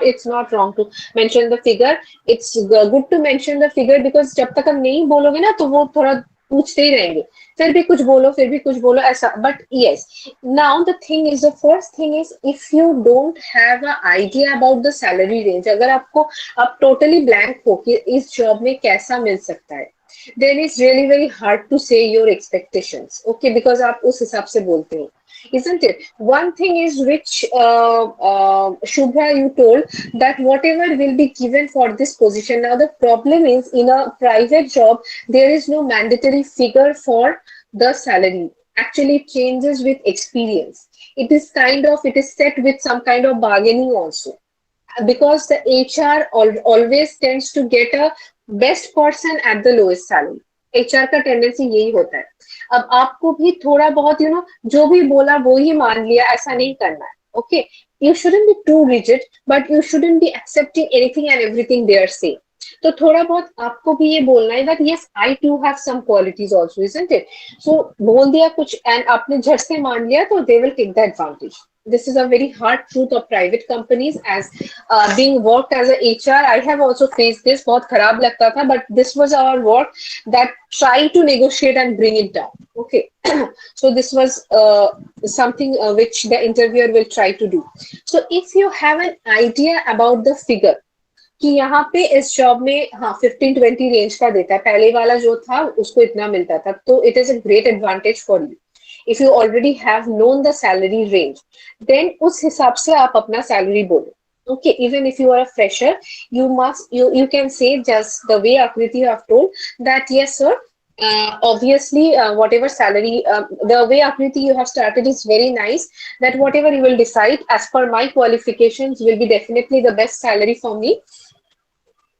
It's not wrong to mention the figure. It's good to mention the figure because जब तक हम नहीं बोलोगे ना तो वो थोड़ा पूछते ही रहेंगे. फिर भी कुछ बोलो, फिर भी कुछ बोलो ऐसा. But yes, now the thing is, the first thing is if you don't have an idea about the salary range, अगर आपको आप totally blank हो कि इस job में कैसा मिल सकता है, then it's really very hard to say your expectations. Okay, because आप उस हिसाब से बोलते हो. Isn't it? One thing is which Shubha, you told that whatever will be given for this position. Now the problem is in a private job there is no mandatory figure for the salary. Actually, it changes with experience. It is set with some kind of bargaining also because the HR always tends to get a best person at the lowest salary. HR का tendency यही होता है. अब आपको भी थोड़ा बहुत जो भी बोला वो ही मान लिया ऐसा नहीं करना है. Okay, you shouldn't be too rigid, but you shouldn't be accepting anything and everything they are saying. तो थोड़ा बहुत आपको भी ये बोलना है that yes, I too have some qualities also, isn't it? So बोल दिया कुछ and आपने झट से मान लिया तो they will take the advantage. This is a very hard truth of private companies. As being worked as a HR, I have also faced this. बहुत खराब लगता था, but this was our work that tried to negotiate and bring it down. Okay, so this was something which the interviewer will try to do. So if you have an idea about the figure, कि यहाँ पे इस job में हाँ 15-20 range का देता है, पहले वाला जो था उसको इतना मिलता था, तो it is a great advantage for you. If you already have known the salary range, then उस हिसाब से आप अपना salary बोलो. Okay, even if you are a fresher, you can say just the way Akriti have told that yes sir, obviously whatever salary, the way Akriti you have started is very nice, that whatever you will decide as per my qualifications will be definitely the best salary for me.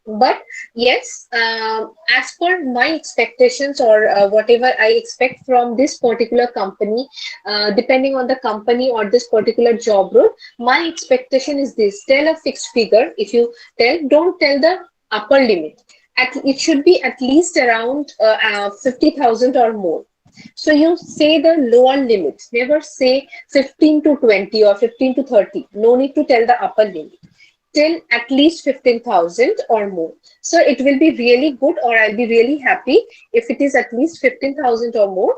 But yes, as per my expectations or whatever I expect from this particular company, depending on the company or this particular job role, my expectation is this. Tell a fixed figure. If you tell, don't tell the upper limit. It should be at least around 50,000 or more. So you say the lower limit. Never say 15 to 20 or 15 to 30. No need to tell the upper limit. Till at least 15,000 or more. So it will be really good, or I'll be really happy if it is at least 15,000 or more.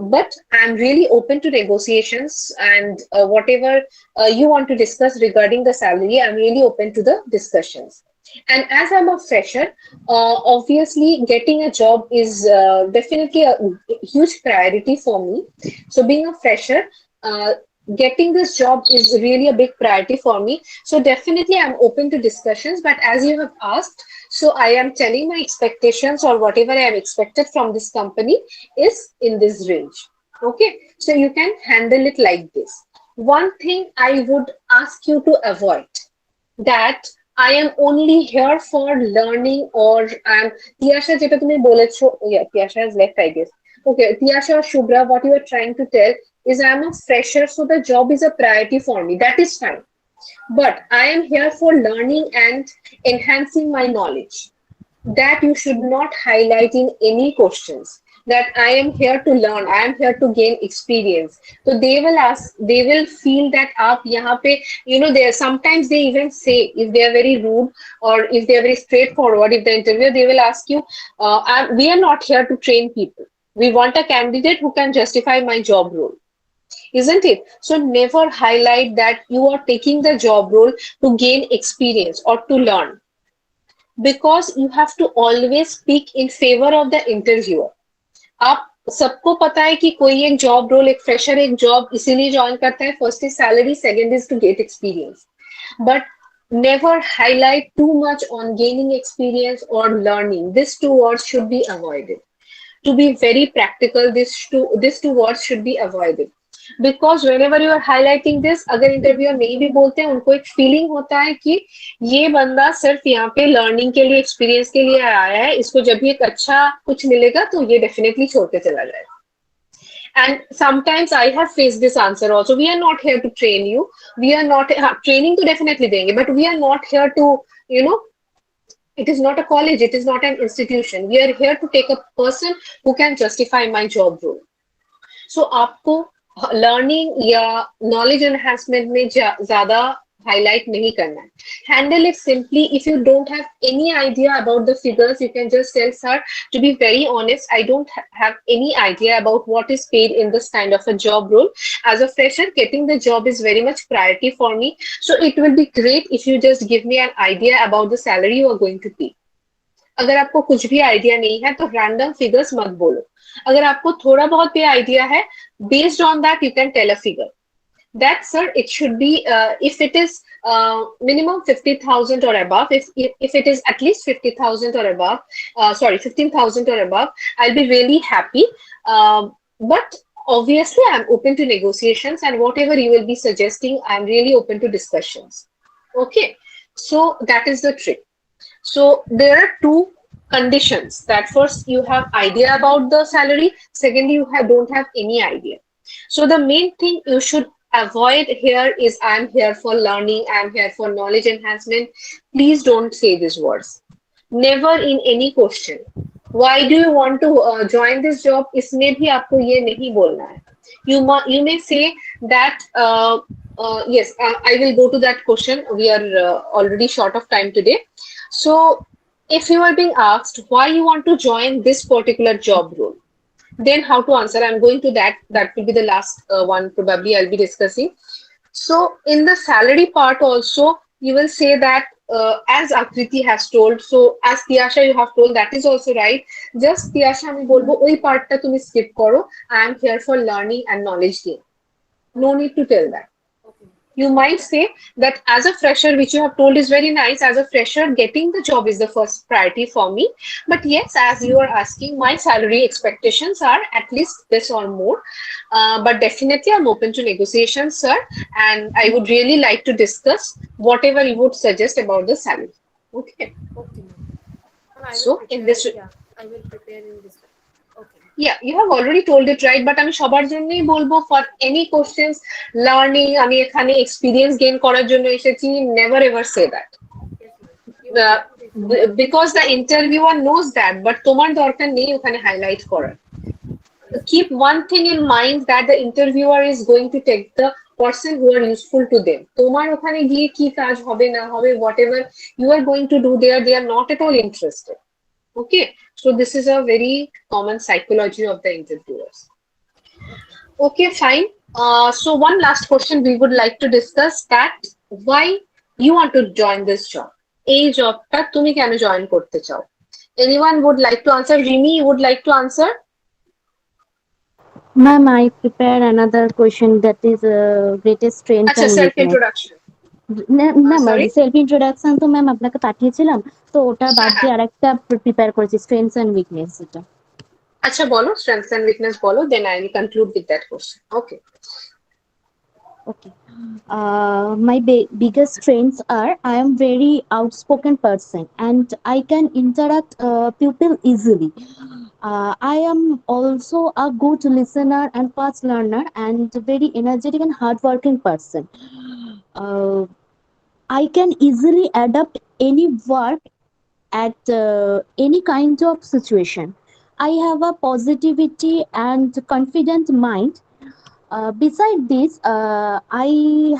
But I'm really open to negotiations and whatever you want to discuss regarding the salary, I'm really open to the discussions. And as I'm a fresher, obviously getting a job is definitely a huge priority for me. So being a fresher, getting this job is really a big priority for me. So definitely I'm open to discussions, but as you have asked, so I am telling my expectations or whatever I have expected from this company is in this range. Okay, so you can handle it like this. One thing I would ask you to avoid, that I am only here for learning, or Tiyasha যেটা তুমি বলেছো, yeah, Tiyasha has left I guess. Okay, Tiyasha or Shubhra, what you are trying to tell is I'm a fresher, so the job is a priority for me. That is fine. But I am here for learning and enhancing my knowledge. That you should not highlight in any questions. That I am here to learn, I am here to gain experience. So they will ask, they will feel that aap yahan pe, there sometimes they even say, if they are very rude or if they are very straightforward, if the interviewer, they will ask you, we are not here to train people. We want a candidate who can justify my job role. Isn't it? So never highlight that you are taking the job role to gain experience or to learn, because you have to always speak in favor of the interviewer. आप सबको पता है कि कोई एक job role, एक fresher एक job इसीलिए ज्वाइन करता है. First is salary, second is to get experience. But never highlight too much on gaining experience or learning. These two words should be avoided. To be very practical, these two words should be avoided. Because whenever you are highlighting this, अगर interviewer नहीं भी बोलते हैं, उनको एक feeling होता है कि ये बंदा सिर्फ यहाँ पे लर्निंग के लिए, एक्सपीरियंस के लिए आया है, इसको जब भी एक अच्छा कुछ मिलेगा तो ये डेफिनेटली छोड़ के चला जाएगा. And sometimes I have faced this answer also. We are not here to train you. We are not training to definitely देंगे, but we are not here to, it is not a college, it is not an institution. We are here to take a person who can justify my job role. सो आपको learning या knowledge enhancement में ज्यादा highlight nahi karna hai. Handle it simply. If you don't have any idea about the figures, you can just tell, sir, to be very honest, I don't have any idea about what is paid in this kind of a job role. As a fresher, getting the job is very much priority for me. So it will be great if you just give me an idea about the salary you are going to pay. अगर आपको कुछ भी idea नहीं है तो random figures मत बोलो. अगर आपको थोड़ा बहुत भी आइडिया है, based on that you can tell a figure. That, sir, it should be if it is minimum 50,000 or above. If it is at least 50,000 or above, sorry, 15,000 or above, I'll be really happy. But obviously, I'm open to negotiations, and whatever you will be suggesting, I'm really open to discussions. Okay, so that is the trick. So there are two conditions. That first, you have idea about the salary. Secondly, you don't have any idea. So the main thing you should avoid here is, I'm here for learning, I'm here for knowledge enhancement. Please don't say these words. Never in any question. Why do you want to join this job? इसमें भी आपको ये नहीं बोलना है. You may say that yes, I will go to that question. We are already short of time today. So if you are being asked why you want to join this particular job role, then how to answer? I'm going to that. That will be the last one probably I'll be discussing. So in the salary part also, you will say that as Akriti has told, so as Tiyasha you have told, that is also right. Just Tiyasha আমি বলবো ওই পার্টটা তুমি skip করো. I am here for learning and knowledge gain. No need to tell that. You might say that as a fresher, which you have told is very nice, as a fresher, getting the job is the first priority for me. But yes, as you are asking, my salary expectations are at least this or more. But definitely, I'm open to negotiations, sir. And I would really like to discuss whatever you would suggest about the salary. Okay.
Okay.
So, in this,
I will prepare in this way. Okay.
Yeah, you have already told it right, but আমি সবার জন্যই বলবো, for any questions, learning, আমি এখানে experience gain করার জন্য এসেছি, never ever say that. Because the interviewer knows that, but তোমার দরকার নেই ওখানে highlight করার. Keep one thing in mind, that the interviewer is going to take the person who are useful to them. তোমার ওখানে গিয়ে কি কাজ হবে না হবে, whatever you are going to do there, they are not at all interested. Okay, so this is a very common psychology of the interviewers. Okay, fine. So one last question we would like to discuss, that why you want to join this job. এই জবটা তুমি কেন join করতে চাও? Anyone would like to answer? Rimi, you would like to answer?
Ma'am, I prepare another question, that is greatest strength
আচ্ছা,
and
self
weakness.
introduction.
Ma'am
sorry?
Self introduction তো ma'am আপনাকে পাঠিয়েছিলাম, তো ওটা বাদ দিয়ে আরেকটা প্রিপেয়ার করেছি, স্ট্রেংথস এন্ড উইকনেস। এটা
আচ্ছা বলো, strengths and weakness বলো, then I will conclude with that question. Okay.
Okay. My biggest strengths are, I am very outspoken person and I can interact people easily. I am also a good listener and fast learner and very energetic and hardworking person. I can easily adapt any work at any kind of situation. I have a positivity and confident mind. Beside this, I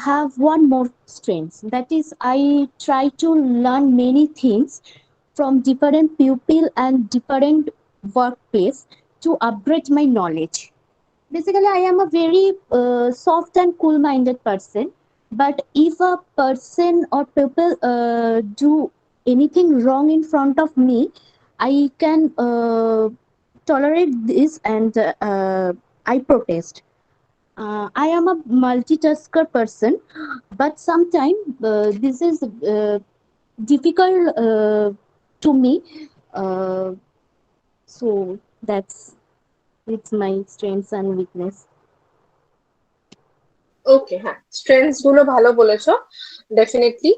have one more strength, that is, I try to learn many things from different people and different workplace to upgrade my knowledge. Basically, I am a very soft and cool-minded person. But if a person or people do anything wrong in front of me, I can tolerate this and I protest. I am a multitasker person, but sometimes this is difficult to me. So it's my strengths and weakness.
ওকে, হ্যাঁ, strengths গুলো ভালো বলেছো, definitely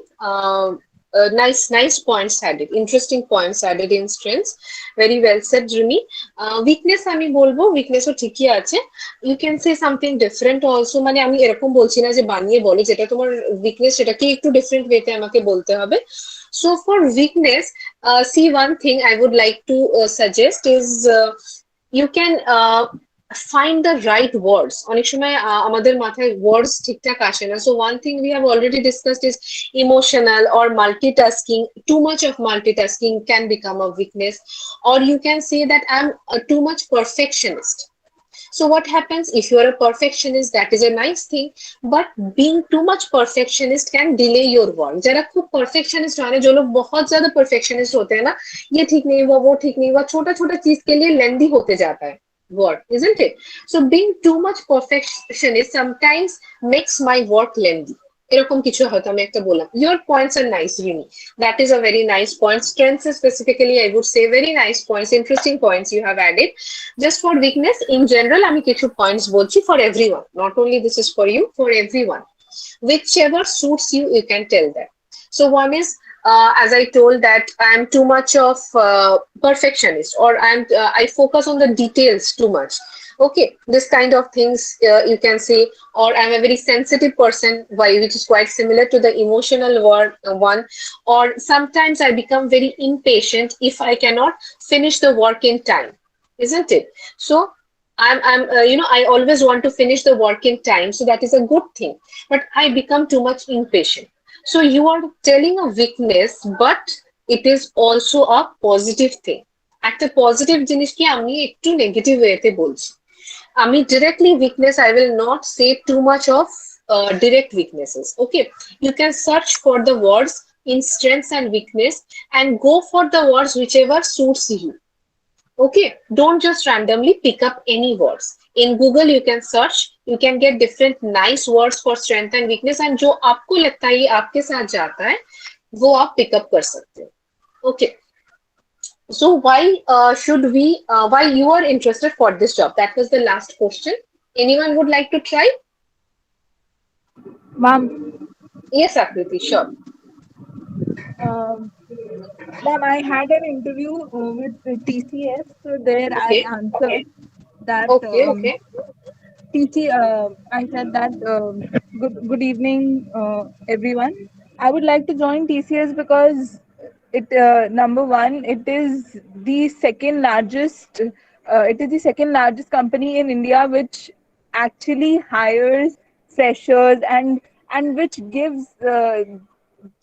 nice points added, interesting points added in strengths. Very well said, Rumi. Weakness আমি বলবো, weakness ও ঠিকই আছে. You can say something different also, মানে আমি এরকম বলছি না যে বানিয়ে বলো, যেটা তোমার weakness সেটাকে একটু different way তে আমাকে বলতে হবে. So for weakness, see, one thing I would like to suggest is you can find the right words. অনেক সময় আমাদের মাথায় words ঠিকঠাক আসে না. So one thing we have already discussed is emotional or multitasking. Too much of multitasking can become a weakness, or you can say that I'm too much perfectionist. So what happens if you are a perfectionist? That is a nice thing, but being too much perfectionist can delay your work. जरा खूब perfectionist होने जो लोग बहुत ज़्यादा perfectionist होते हैं ना, ये ठीक नहीं हुआ, वो ठीक नहीं हुआ, छोटा छोटा चीज के लिए lengthy होते जाता है work, isn't it? So being too much perfectionist sometimes makes my work lengthy. এরকম কিছু হয়তো আমি একটা বললাম. Your points are nice, Rini. That is a very nice point. Strengths specifically, I would say very nice points, interesting points you have added. Just for weakness, in general, আমি কিছু points বলছি for everyone. Not only this is for you, for everyone. Whichever suits you, you can tell them. So one is, as I told that I'm too much of perfectionist, or I focus on the details too much. Okay, this kind of things you can say, or I'm a very sensitive person, which is quite similar to the emotional one, or sometimes I become very impatient if I cannot finish the work in time, isn't it? So I'm I always want to finish the work in time, so that is a good thing, but I become too much impatient. So you are telling a weakness, but it is also a positive thing. একটা positive জিনিসকে আমি একটু negative ওয়েতে বলছি. আমি directly weakness, I will not say too much of direct weaknesses. Okay, you can search for the words in strengths and weakness and go for the words whichever suits you. Okay, don't just randomly pick up any words. In Google you can search, you can get different nice words for strength and weakness, and जो आपको लगता है ये आपके साथ जाता है वो आप pick up कर सकते हो. Okay, so why should we why you are interested for this job? That was the last question. Anyone would like to try?
Ma'am.
Yes, Akriti, sure.
Ma'am, I had an interview with TCS, so there
Okay.
I answered that.
Okay.
I said that good evening, everyone. I would like to join TCS because it number one, it is the second largest. It is the second largest company in India which actually hires freshers and which gives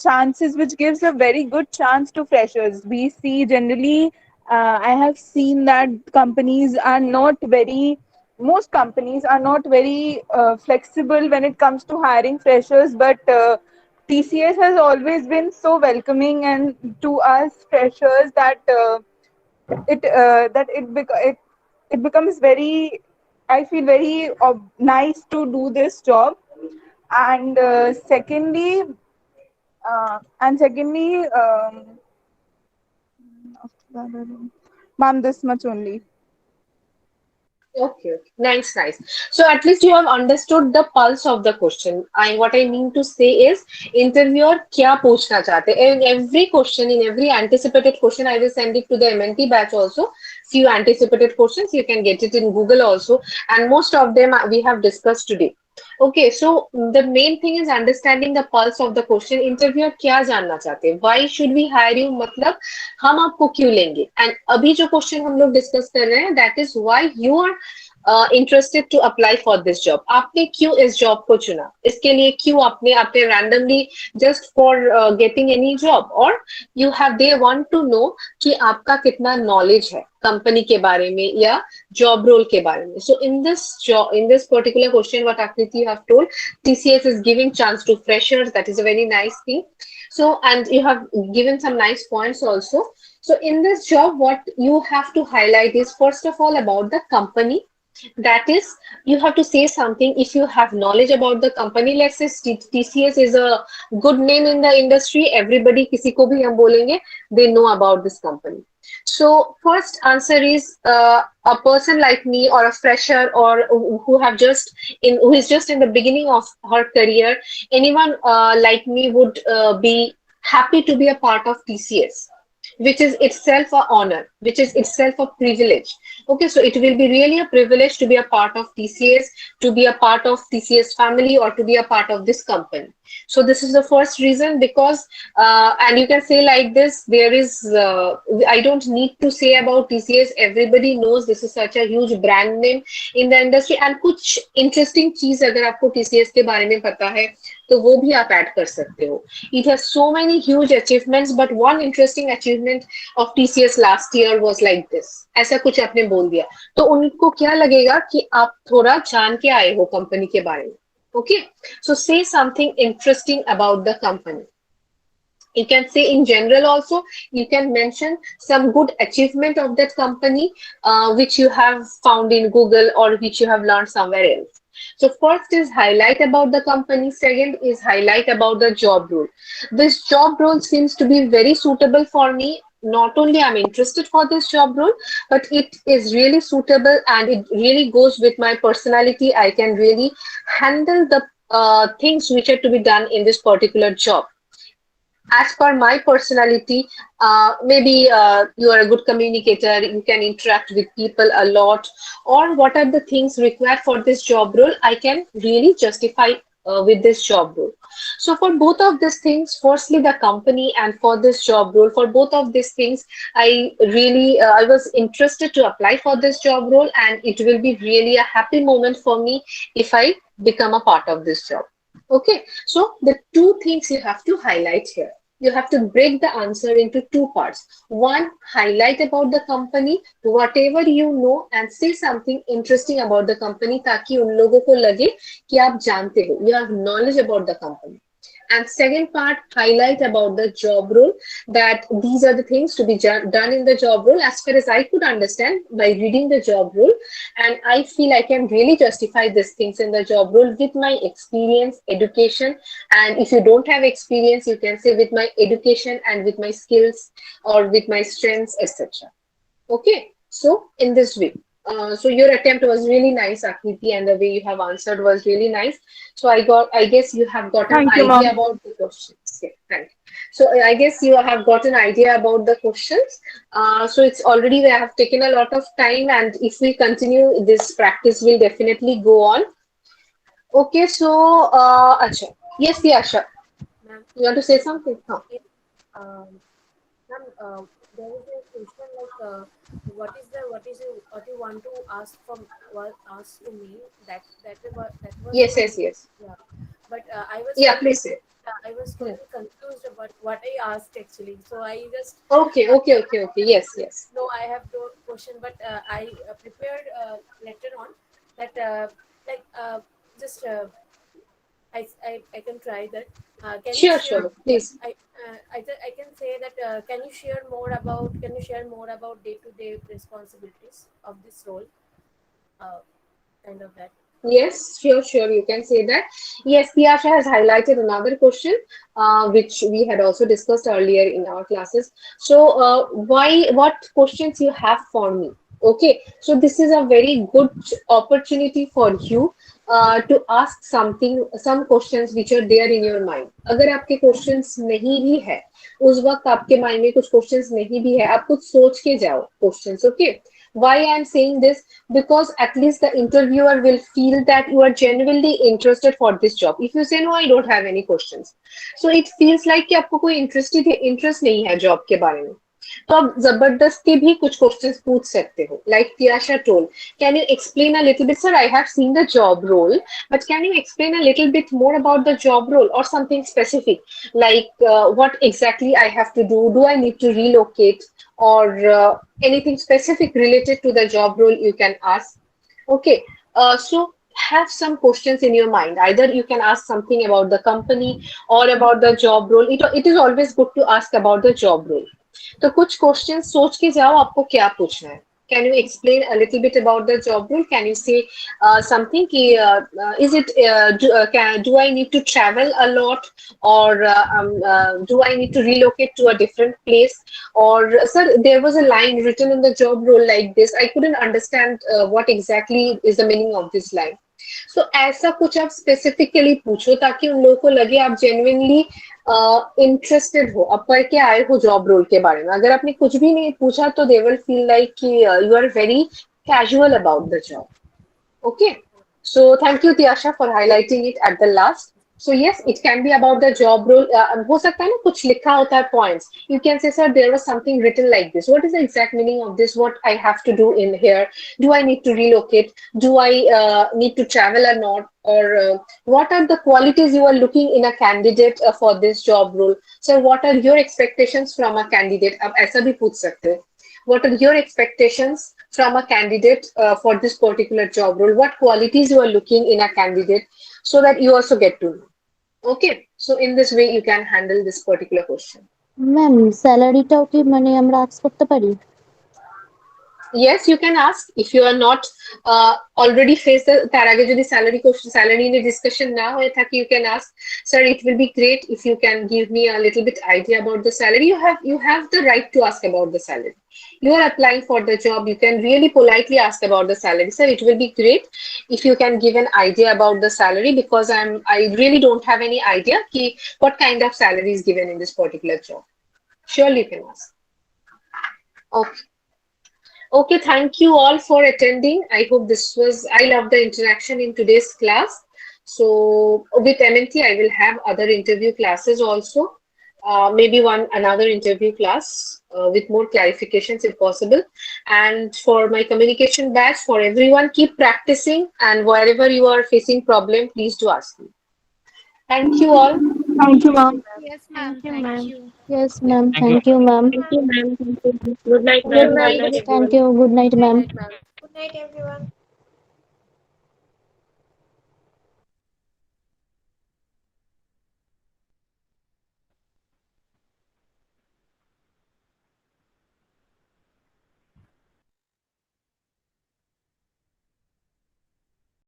chances, which gives a very good chance to freshers. We see generally, I have seen that companies are not very, most companies are not very flexible when it comes to hiring freshers, but TCS has always been so welcoming and to us freshers that it becomes very, I feel very nice to do this job. And secondly, ma'am, this much only.
Okay, nice. So at least you have understood the pulse of the question. What I mean to say is, interviewer क्या पूछना चाहते हैं? In every question, in every anticipated question, I will send it to the MNT batch also. Few anticipated questions, you can get it in Google also, and most of them we have discussed today. Okay, so the main thing is understanding the pulse of the question. Interviewer क्या जानना चाहते हैं? Why should we hire you? मतलब हम आपको क्यों लेंगे? And अभी जो question हम लोग discuss कर रहे हैं, that is why you are interested to apply for this job. आपने क्यों इस job को चुना? इसके लिए क्यों आपने randomly just for getting any job, or you have they want to know कि आपका कितना knowledge है कंपनी के बारे में या job role के बारे में. So in this particular question, what Akriti you have told, TCS is giving chance to freshers. That is a very nice thing. So, and you have given some nice points also. So in this job, what you have to highlight is first of all about the company. That is, you have to say something if you have knowledge about the company. Let's say TCS is a good name in the industry. Everybody, किसी को भी हम बोलेंगे, they know about this company. So first answer is a person like me or a fresher or who is just in the beginning of her career. Anyone like me would be happy to be a part of TCS, which is itself an honor, which is itself a privilege. Okay, so it will be really a privilege to be a part of TCS, to be a part of TCS family, or to be a part of this company. So this is the first reason, because, and you can say like this, there is, I don't need to say about TCS. Everybody knows this is such a huge brand name in the industry. And कुछ interesting चीज अगर आपको TCS के बारे में पता है, तो वो भी आप ऐड कर सकते हो. It has so many huge achievements, but one interesting achievement of TCS last year was like this. ऐसा कुछ आपने बोल दिया, तो उनको क्या लगेगा कि आप थोड़ा जान के आए हो कंपनी के बारे में. Okay, so say something interesting about the company. You can say in general also, you can mention some good achievement of that company, which you have found in Google or which you have learned somewhere else. So first is highlight about the company. Second is highlight about the job role. This job role seems to be very suitable for me. Not only I'm interested for this job role, but it is really suitable and it really goes with my personality. I can really handle the things which are to be done in this particular job. As per my personality, maybe you are a good communicator, you can interact with people a lot, or what are the things required for this job role, I can really justify with this job role. So for both of these things, firstly the company, and for this job role, for both of these things, I really I was interested to apply for this job role, and it will be really a happy moment for me if I become a part of this job. Okay, so the two things you have to highlight here. You have to break the answer into two parts. One, highlight about the company, whatever you know, and say something interesting about the company, ताकि उन लोगों को लगे कि आप जानते हो, you have knowledge about the company. And second part, highlight about the job role, that these are the things to be done in the job role as far as I could understand by reading the job role. And I feel I can really justify these things in the job role with my experience, education. And if you don't have experience, you can say with my education and with my skills or with my strengths, etc. Okay, so in this way. So your attempt was really nice, Akriti, and the way you have answered was really nice. So I guess you have got an
Thank you,
idea
ma'am.
about the questions. Yeah, thank you. So I guess you have got an idea about the questions. So it's already, we have taken a lot of time, and if we continue, this practice will definitely go on. Okay, so, Acha. Yes, Yasha.
Ma'am,
You want to say something? Huh.
ma'am, there is a question like, what you want to ask from ask to me, that was
Yes,
from
yes, yes.
yeah, but I was
Yeah,
totally
please say.
I was
Hmm.
totally confused about what I asked actually. So I just
Okay, okay, okay, okay. Yes, yes.
no, I have no question, but I prepared later on that like just I can try that. Can you
Sure,
share?
sure. Please.
I can say that. Can you share more about day-to-day responsibilities of this role? Uh, kind of that.
Yes, sure, sure. You can say that. Yes, Piyasha has highlighted another question, which we had also discussed earlier in our classes. So, what questions you have for me? Okay, so this is a very good opportunity for you to ask some questions which are there in your mind. अगर आपके questions नहीं भी है, उस वक्त आपके mind में कुछ questions नहीं भी है, आप कुछ सोच के जाओ questions, okay? Why I'm saying this? Because at least the interviewer will feel that you are genuinely interested for this job. If you say no, I don't have any questions, so it feels like कि आपको कोई interest नहीं है job के बारे में. तो आप जबरदस्ती भी कुछ क्वेश्चंस पूछ सकते हो. Like Piyasha told, can you explain a little bit, sir? I have seen the job role, but can you explain a little bit more about the job role or something specific? Like what exactly I have to do? Do I need to relocate, or anything specific related to the job role? You can ask. Okay, so have some questions in your mind. Either you can ask something about the company or about the job role. It is always good to ask about the job role. तो कुछ question सोच के जाओ आपको क्या पूछना है. Can you explain a little bit about the job role? Can you say something कि is it do I need to travel a lot, or do I need to relocate to a different place? Or sir, there was a line written in the job role like this. I couldn't understand what exactly is the meaning of this line. So ऐसा कुछ आप specifically पूछो ताकि उन लोगों को लगे आप जेन्युइनली इंटरेस्टेड हो, आप पढ़ के आए हो जॉब रोल के बारे में. अगर आपने कुछ भी नहीं पूछा तो दे विल फील लाइक कि you are very casual about the job. Okay. So thank you, Tiasha, for highlighting it at the last. So yes, it can be about the job role. हो सकता है ना कुछ लिखा होता है points. You can say, sir, there was something written like this. What is the exact meaning of this? What I have to do in here? Do I need to relocate? Do I need to travel or not? Or what are the qualities you are looking in a candidate for this job role? Sir, what are your expectations from a candidate? आप ऐसा भी पूछ सकते हो. What are your expectations from a candidate for this particular job role? What qualities you are looking in a candidate so that you also get to know. Okay, so in this way you can handle this particular question.
Ma'am স্যালারিটাও কি মানে আমরা ask করতে পারি?
Yes, you can ask if you are not already faced the তার আগে যদি salary question salary নিয়ে discussion না হয়ে থাকে, you can ask, sir, it will be great if you can give me a little bit idea about the salary. You have the right to ask about the salary. You are applying for the job, you can really politely ask about the salary. Sir, it will be great if you can give an idea about the salary, because I really don't have any idea ki what kind of salary is given in this particular job. Surely you can ask. Okay. Okay, thank you all for attending. I hope I love the interaction in today's class. So with MNT, I will have other interview classes also. Maybe another interview class with more clarifications if possible. And for my communication batch, for everyone, keep practicing, and wherever you are facing problem, please do ask me. Thank you all.
Thank you, ma'am.
Yes, ma'am. Thank you.
Yes, ma'am. Thank you, ma'am.
Thank you, ma'am. Thank you. Good night,
Good
ma'am.
night.
Thank you. Good night, ma'am.
Good night, everyone.